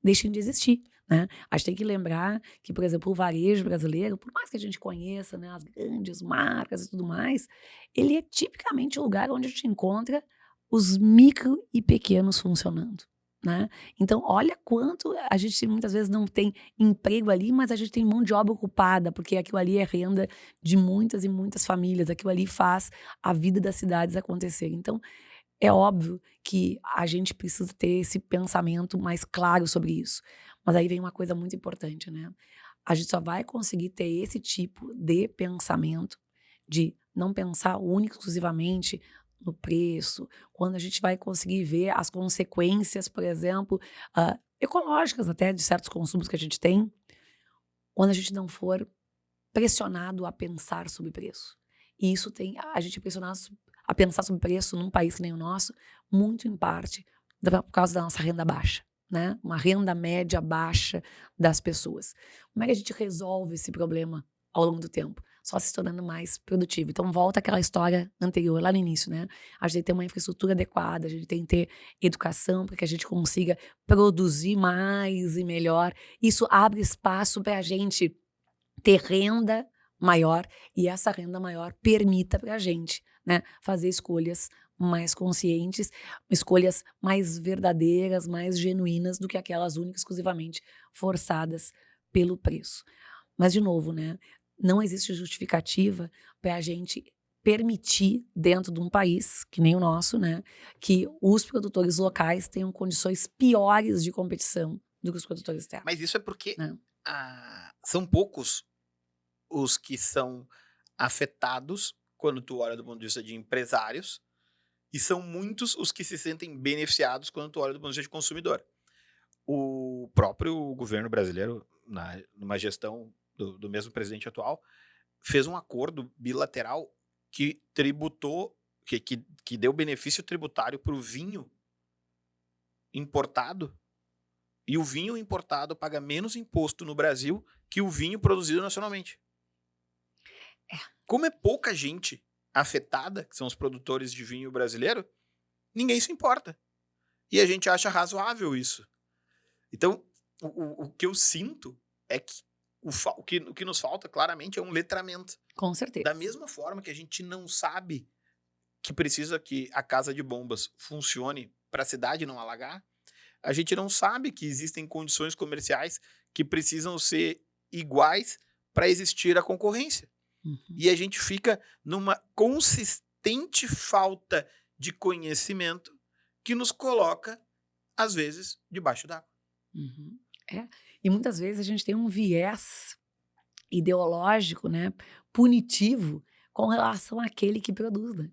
deixem de existir. Né? A gente tem que lembrar que, por exemplo, o varejo brasileiro, por mais que a gente conheça, né, as grandes marcas e tudo mais, ele é tipicamente o lugar onde a gente encontra os micro e pequenos funcionando. Né? Então, olha quanto a gente muitas vezes não tem emprego ali, mas a gente tem mão de obra ocupada, porque aquilo ali é renda de muitas e muitas famílias, aquilo ali faz a vida das cidades acontecer. Então, é óbvio que a gente precisa ter esse pensamento mais claro sobre isso. Mas aí vem uma coisa muito importante, né? A gente só vai conseguir ter esse tipo de pensamento, de não pensar única e exclusivamente no preço, quando a gente vai conseguir ver as consequências, por exemplo, ecológicas até de certos consumos que a gente tem, quando a gente não for pressionado a pensar sobre preço. E isso tem a gente é pressionado a pensar sobre preço num país que nem o nosso, muito em parte por causa da nossa renda baixa. Né? Uma renda média baixa das pessoas. Como é que a gente resolve esse problema ao longo do tempo? Só se tornando mais produtivo. Então volta àquela história anterior, lá no início, né? A gente tem que ter uma infraestrutura adequada, a gente tem que ter educação para que a gente consiga produzir mais e melhor. Isso abre espaço para a gente ter renda maior e essa renda maior permita para a gente, né, fazer escolhas mais conscientes, escolhas mais verdadeiras, mais genuínas do que aquelas únicas exclusivamente forçadas pelo preço. Mas, de novo, né, não existe justificativa para a gente permitir, dentro de um país, que nem o nosso, né, que os produtores locais tenham condições piores de competição do que os produtores externos. Mas isso é porque Né? são poucos os que são afetados quando tu olha do ponto de vista de empresários, e são muitos os que se sentem beneficiados quando tu olha do ponto de vista de consumidor. O próprio governo brasileiro, numa gestão do mesmo presidente atual, fez um acordo bilateral que tributou, que deu benefício tributário para o vinho importado, e o vinho importado paga menos imposto no Brasil que o vinho produzido nacionalmente. Como é pouca gente afetada, que são os produtores de vinho brasileiro, ninguém se importa. E a gente acha razoável isso. Então, o que eu sinto é que o que nos falta, claramente, é um letramento. Com certeza. Da mesma forma que a gente não sabe que precisa que a casa de bombas funcione para a cidade não alagar, a gente não sabe que existem condições comerciais que precisam ser iguais para existir a concorrência. Uhum. E a gente fica numa consistente falta de conhecimento que nos coloca, às vezes, debaixo d'água. Uhum. E muitas vezes a gente tem um viés ideológico, né, punitivo com relação àquele que produz, né?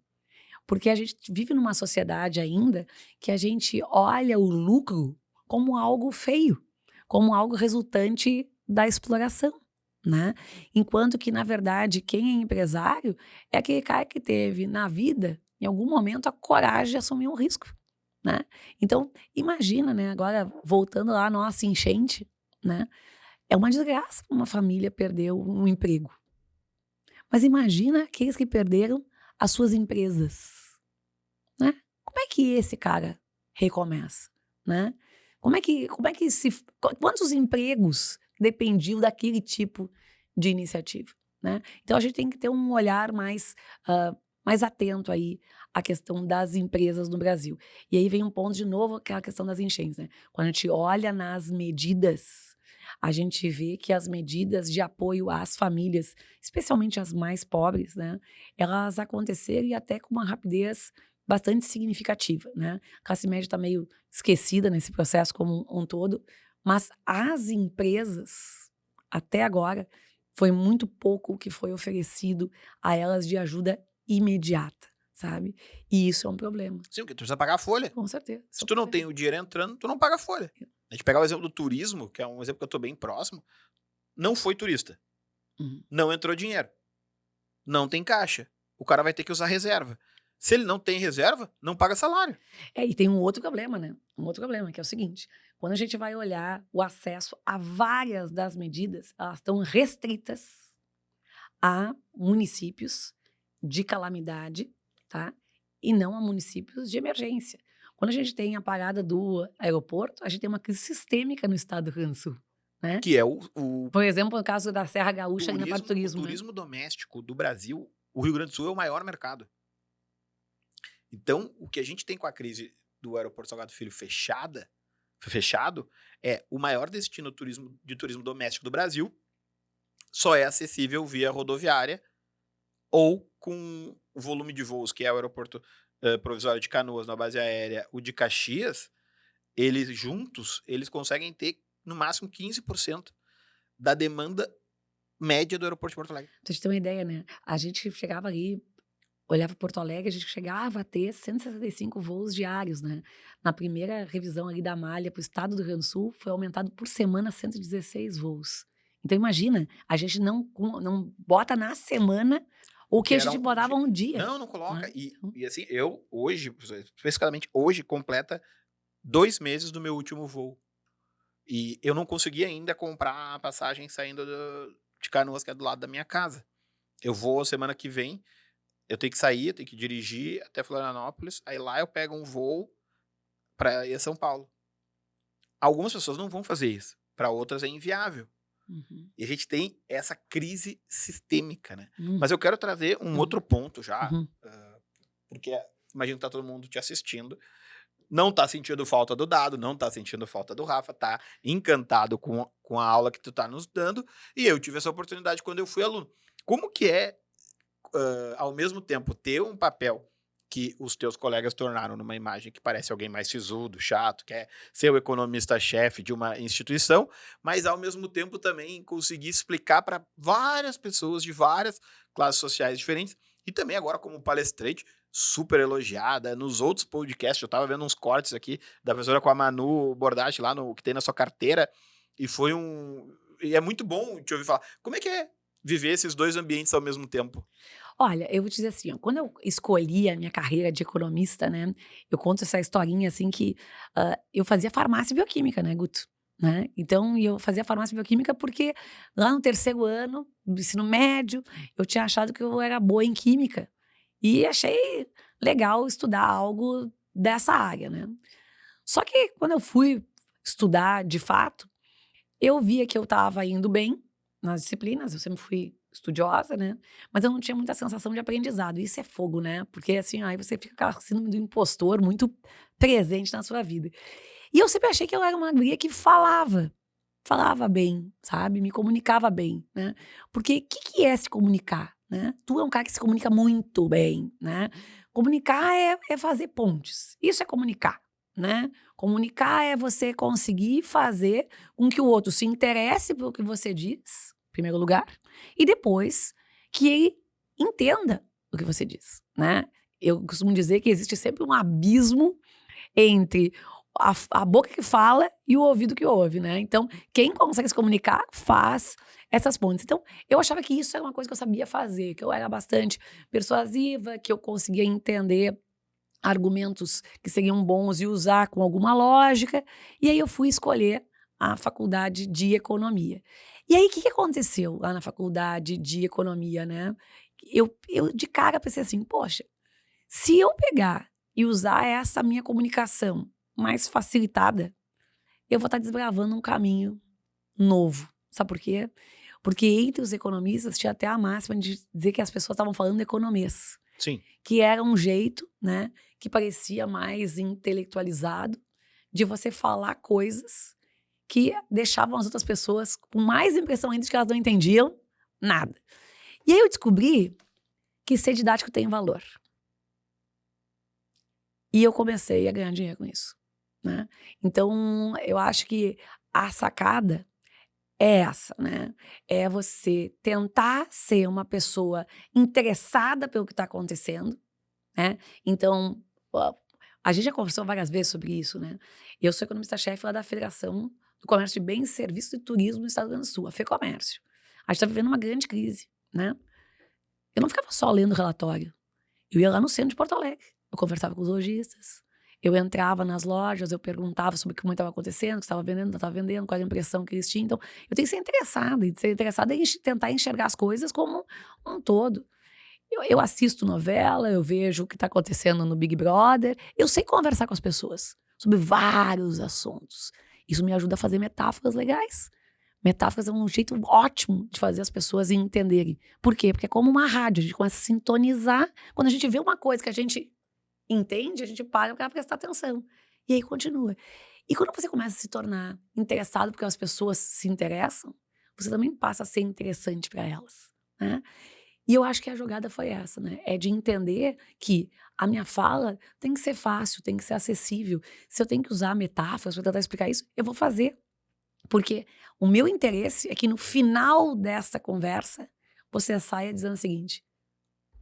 Porque a gente vive numa sociedade ainda que a gente olha o lucro como algo feio, como algo resultante da exploração, né? Enquanto que, na verdade, quem é empresário é aquele cara que teve na vida, em algum momento, a coragem de assumir um risco, né? Então, imagina, né? Agora, voltando lá à nossa enchente, né? É uma desgraça uma família perder um emprego. Mas imagina aqueles que perderam as suas empresas, né? Como é que esse cara recomeça, né? Quantos empregos dependiam daquele tipo de iniciativa, né? Então a gente tem que ter um olhar mais atento aí à questão das empresas no Brasil. E aí vem um ponto de novo, que é a questão das enchentes, né? Quando a gente olha nas medidas, a gente vê que as medidas de apoio às famílias, especialmente as mais pobres, né? Elas aconteceram e até com uma rapidez bastante significativa, né? A classe média está meio esquecida nesse processo como um todo, mas as empresas, até agora, foi muito pouco o que foi oferecido a elas de ajuda imediata, sabe? E isso é um problema. Sim, porque tu precisa pagar a folha. Com certeza. Se tu não tem o dinheiro entrando, tu não paga a folha. A gente pegar o exemplo do turismo, que é um exemplo que eu tô bem próximo, não foi turista. Uhum. Não entrou dinheiro. Não tem caixa. O cara vai ter que usar reserva. Se ele não tem reserva, não paga salário. E tem um outro problema, né? Um outro problema, que é o seguinte: quando a gente vai olhar o acesso a várias das medidas, elas estão restritas a municípios de calamidade, tá? E não a municípios de emergência. Quando a gente tem a parada do aeroporto, a gente tem uma crise sistêmica no estado do Rio Grande do Sul, né? Que é o Por exemplo, no caso da Serra Gaúcha, ali na parte do o turismo, né? turismo doméstico do Brasil, o Rio Grande do Sul é o maior mercado. Então, o que a gente tem com a crise do aeroporto Salgado Filho fechado, é o maior destino de turismo doméstico do Brasil, só é acessível via rodoviária ou com o volume de voos, que é o aeroporto provisório de Canoas, na base aérea, o de Caxias, eles juntos, eles conseguem ter no máximo 15% da demanda média do aeroporto de Porto Alegre. Pra gente ter uma ideia, né? A gente chegava ali, olhava Porto Alegre, a gente chegava a ter 165 voos diários, né? Na primeira revisão ali da malha para o estado do Rio Grande do Sul, foi aumentado por semana 116 voos. Então imagina, a gente não bota na semana o que a gente botava um dia. Não coloca. Né? E assim, eu hoje, especificamente hoje, completa 2 meses do meu último voo. E eu não consegui ainda comprar a passagem saindo de Canoas, que é do lado da minha casa. Eu vou semana que vem, eu tenho que sair, eu tenho que dirigir até Florianópolis, aí lá eu pego um voo para ir a São Paulo. Algumas pessoas não vão fazer isso, para outras é inviável. Uhum. E a gente tem essa crise sistêmica, né? Uhum. Mas eu quero trazer um outro ponto já, porque imagino que tá todo mundo te assistindo, não tá sentindo falta do Dado, não tá sentindo falta do Rafa, tá encantado com a aula que tu tá nos dando, e eu tive essa oportunidade quando eu fui aluno. Como que é, ao mesmo tempo, ter um papel que os teus colegas tornaram numa imagem que parece alguém mais sisudo, chato, quer ser o economista-chefe de uma instituição, mas ao mesmo tempo também conseguir explicar para várias pessoas de várias classes sociais diferentes, e também agora como palestrante, super elogiada, nos outros podcasts, eu estava vendo uns cortes aqui da professora com a Manu Bordache lá no que tem na sua carteira, e é muito bom te ouvir falar. Como é que é viver esses dois ambientes ao mesmo tempo? Olha, eu vou te dizer assim, ó, quando eu escolhi a minha carreira de economista, né, eu conto essa historinha assim que eu fazia farmácia e bioquímica, né, Guto? Né? Então, eu fazia farmácia e bioquímica porque lá no 3º ano do ensino médio, eu tinha achado que eu era boa em química. E achei legal estudar algo dessa área, né? Só que quando eu fui estudar de fato, eu via que eu estava indo bem nas disciplinas, eu sempre fui estudiosa, né? Mas eu não tinha muita sensação de aprendizado. Isso é fogo, né? Porque assim, aí você fica com a síndrome do impostor muito presente na sua vida. E eu sempre achei que eu era uma guria que falava bem, sabe? Me comunicava bem, né? Porque o que é se comunicar, né? Tu é um cara que se comunica muito bem, né? Comunicar é fazer pontes. Isso é comunicar, né? Comunicar é você conseguir fazer com que o outro se interesse pelo que você diz, em primeiro lugar, e depois que ele entenda o que você diz, né? Eu costumo dizer que existe sempre um abismo entre a boca que fala e o ouvido que ouve, né? Então, quem consegue se comunicar faz essas pontes. Então, eu achava que isso era uma coisa que eu sabia fazer, que eu era bastante persuasiva, que eu conseguia entender argumentos que seriam bons e usar com alguma lógica. E aí eu fui escolher a faculdade de economia. E aí, o que aconteceu lá na faculdade de economia, né? Eu de cara pensei assim, poxa, se eu pegar e usar essa minha comunicação mais facilitada, eu vou estar desbravando um caminho novo. Sabe por quê? Porque entre os economistas tinha até a máxima de dizer que as pessoas estavam falando economês. Sim. Que era um jeito, né, que parecia mais intelectualizado de você falar coisas que deixavam as outras pessoas com mais impressão ainda de que elas não entendiam nada. E aí eu descobri que ser didático tem valor. E eu comecei a ganhar dinheiro com isso, né? Então, eu acho que a sacada é essa, né? É você tentar ser uma pessoa interessada pelo que está acontecendo, né? Então, a gente já conversou várias vezes sobre isso, né? Eu sou economista-chefe lá da Federação do Comércio de Bens, Serviços e Turismo do Estado do Rio Grande do Sul, a FEComércio. A gente está vivendo uma grande crise, né? Eu não ficava só lendo relatório. Eu ia lá no centro de Porto Alegre. Eu conversava com os lojistas. Eu entrava nas lojas, eu perguntava sobre o que estava acontecendo, o que estava vendendo, não estava vendendo, qual era a impressão que eles tinham. Então, eu tenho que ser interessada em tentar enxergar as coisas como um todo. Eu assisto novela, eu vejo o que está acontecendo no Big Brother. Eu sei conversar com as pessoas sobre vários assuntos. Isso me ajuda a fazer metáforas legais. Metáforas é um jeito ótimo de fazer as pessoas entenderem. Por quê? Porque é como uma rádio, a gente começa a sintonizar. Quando a gente vê uma coisa que a gente entende, a gente para para prestar atenção. E aí continua. E quando você começa a se tornar interessado porque as pessoas se interessam, você também passa a ser interessante para elas, né? E eu acho que a jogada foi essa, né? É de entender que a minha fala tem que ser fácil, tem que ser acessível. Se eu tenho que usar metáforas para tentar explicar isso, eu vou fazer. Porque o meu interesse é que no final dessa conversa, você saia dizendo o seguinte: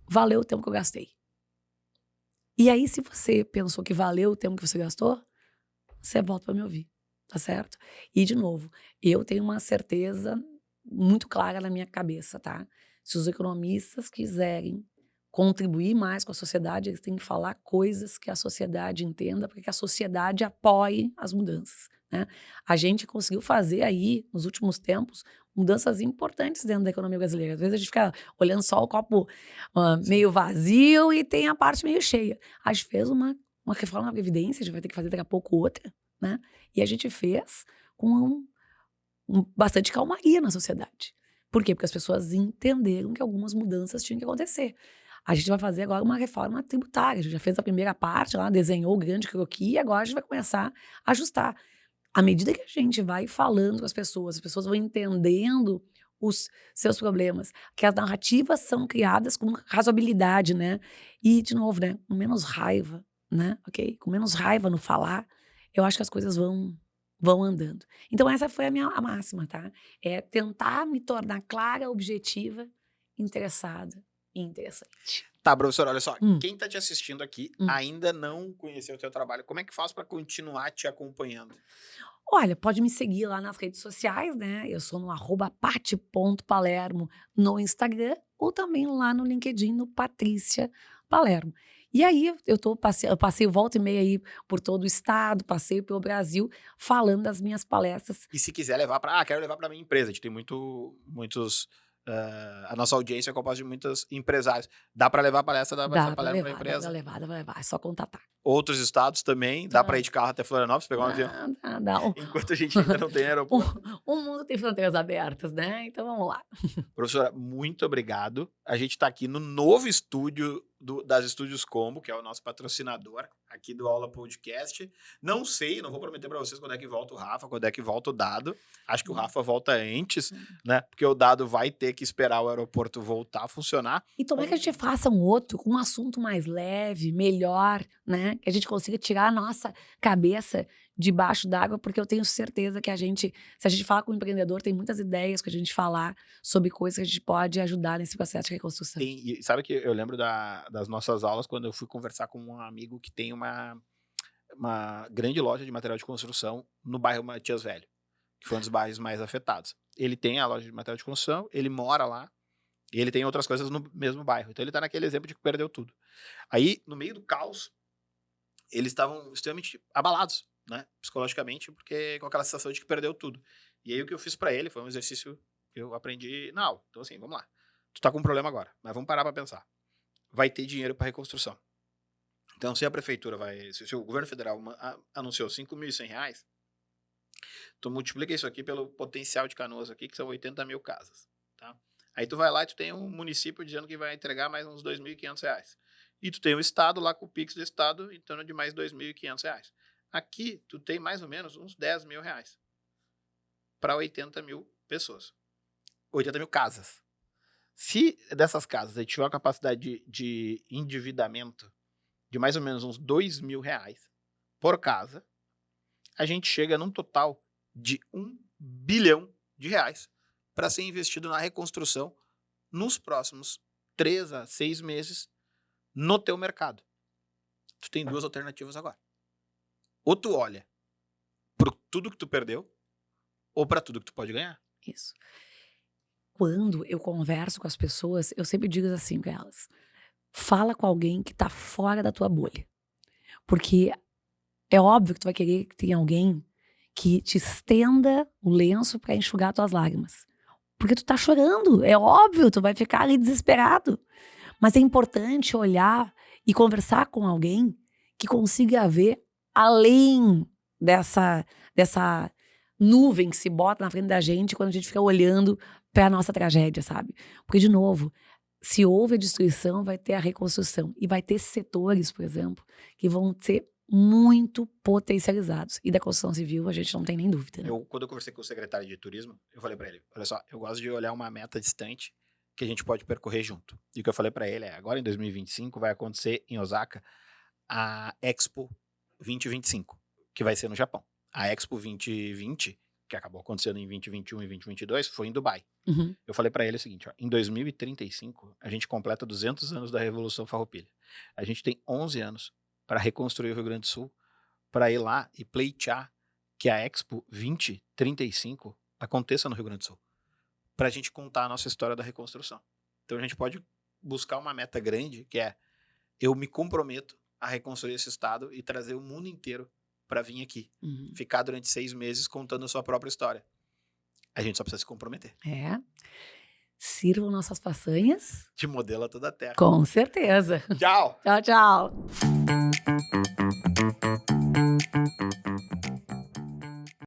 valeu o tempo que eu gastei. E aí, se você pensou que valeu o tempo que você gastou, você volta para me ouvir, tá certo? E, de novo, eu tenho uma certeza muito clara na minha cabeça, tá? Se os economistas quiserem contribuir mais com a sociedade, eles têm que falar coisas que a sociedade entenda, porque a sociedade apoie as mudanças, né? A gente conseguiu fazer aí, nos últimos tempos, mudanças importantes dentro da economia brasileira. Às vezes a gente fica olhando só o copo meio vazio e tem a parte meio cheia. A gente fez uma reforma da Previdência, a gente vai ter que fazer daqui a pouco outra, né? E a gente fez com bastante calmaria na sociedade. Por quê? Porque as pessoas entenderam que algumas mudanças tinham que acontecer. A gente vai fazer agora uma reforma tributária. A gente já fez a primeira parte lá, desenhou o grande croquis e agora a gente vai começar a ajustar. À medida que a gente vai falando com as pessoas vão entendendo os seus problemas, que as narrativas são criadas com razoabilidade, né? E, de novo, né? Com menos raiva, né? Ok? Com menos raiva no falar, eu acho que as coisas vão andando. Então, essa foi a máxima, tá? É tentar me tornar clara, objetiva, interessada e interessante. Tá, professor, olha só. Hum. Quem tá te assistindo aqui Hum. ainda não conheceu o teu trabalho. Como é que faz para continuar te acompanhando? Olha, pode me seguir lá nas redes sociais, né? Eu sou no @pati.palermo no Instagram ou também lá no LinkedIn, no Patrícia Palermo. E aí, eu passei volta e meia aí por todo o estado, passei pelo Brasil, falando das minhas palestras. E se quiser levar para, quero levar para minha empresa. A gente tem muitos, a nossa audiência é composta de muitos empresários. Dá para levar a palestra da Patrícia Dá pra Palermo para a levar, dá pra empresa? levar, dá pra levar. É só contatar. Outros estados também, dá para ir de carro até Florianópolis, pegar um avião. Dá. Enquanto a gente ainda não tem aeroporto. O mundo tem fronteiras abertas, né? Então vamos lá. Professora, muito obrigado. A gente está aqui no novo estúdio das Estúdios Combo, que é o nosso patrocinador aqui do Aula Podcast. Não sei, não vou prometer para vocês quando é que volta o Rafa, quando é que volta o Dado. Acho que o Rafa volta antes, né? Porque o Dado vai ter que esperar o aeroporto voltar a funcionar. E tomara que a gente faça um outro com um assunto mais leve, melhor, né? Que a gente consiga tirar a nossa cabeça debaixo d'água, porque eu tenho certeza que se a gente falar com o empreendedor, tem muitas ideias que a gente falar sobre coisas que a gente pode ajudar nesse processo de reconstrução. E sabe que eu lembro das nossas aulas quando eu fui conversar com um amigo que tem uma grande loja de material de construção no bairro Matias Velho, que foi um dos bairros mais afetados. Ele tem a loja de material de construção, ele mora lá, e ele tem outras coisas no mesmo bairro. Então ele tá naquele exemplo de que perdeu tudo. Aí, no meio do caos, eles estavam extremamente abalados, né, psicologicamente, porque com aquela sensação de que perdeu tudo. E aí o que eu fiz para ele foi um exercício que eu aprendi na aula. Então assim, vamos lá. Tu tá com um problema agora, mas vamos parar para pensar. Vai ter dinheiro para reconstrução. Então, se a prefeitura se o governo federal anunciou R$5.100, tu multiplica isso aqui pelo potencial de Canoas aqui, que são 80 mil casas, tá? Aí tu vai lá e tu tem um município dizendo que vai entregar mais uns R$2.500. E tu tem o estado lá com o Pix do estado em torno de mais R$2.500. Aqui, tu tem mais ou menos uns R$10 mil para 80 mil pessoas. 80 mil casas. Se dessas casas a gente tiver uma capacidade de endividamento de mais ou menos uns R$2 mil por casa, a gente chega num total de R$1 bilhão para ser investido na reconstrução nos próximos 3 a 6 meses no teu mercado. Tu tem duas alternativas agora. Ou tu olha para tudo que tu perdeu, ou para tudo que tu pode ganhar. Isso. Quando eu converso com as pessoas, eu sempre digo assim para elas: fala com alguém que tá fora da tua bolha. Porque é óbvio que tu vai querer que tenha alguém que te estenda o lenço para enxugar tuas lágrimas. Porque tu tá chorando, é óbvio, tu vai ficar ali desesperado. Mas é importante olhar e conversar com alguém que consiga ver além dessa nuvem que se bota na frente da gente quando a gente fica olhando para a nossa tragédia, sabe? Porque, de novo, se houve a destruição, vai ter a reconstrução. E vai ter setores, por exemplo, que vão ser muito potencializados. E da construção civil, a gente não tem nem dúvida. Né? Quando eu conversei com o secretário de turismo, eu falei para ele, olha só, eu gosto de olhar uma meta distante que a gente pode percorrer junto. E o que eu falei para ele é, agora em 2025 vai acontecer em Osaka a Expo 2025, que vai ser no Japão. A Expo 2020, que acabou acontecendo em 2021 e 2022, foi em Dubai. Uhum. Eu falei para ele o seguinte, ó, em 2035 a gente completa 200 anos da Revolução Farroupilha. A gente tem 11 anos para reconstruir o Rio Grande do Sul, para ir lá e pleitear que a Expo 2035 aconteça no Rio Grande do Sul, para a gente contar a nossa história da reconstrução. Então a gente pode buscar uma meta grande, que é, eu me comprometo a reconstruir esse estado e trazer o mundo inteiro para vir aqui, ficar durante 6 meses contando a sua própria história. A gente só precisa se comprometer. Sirvam nossas façanhas De modelo a toda a terra. Com certeza. Tchau! Tchau, tchau.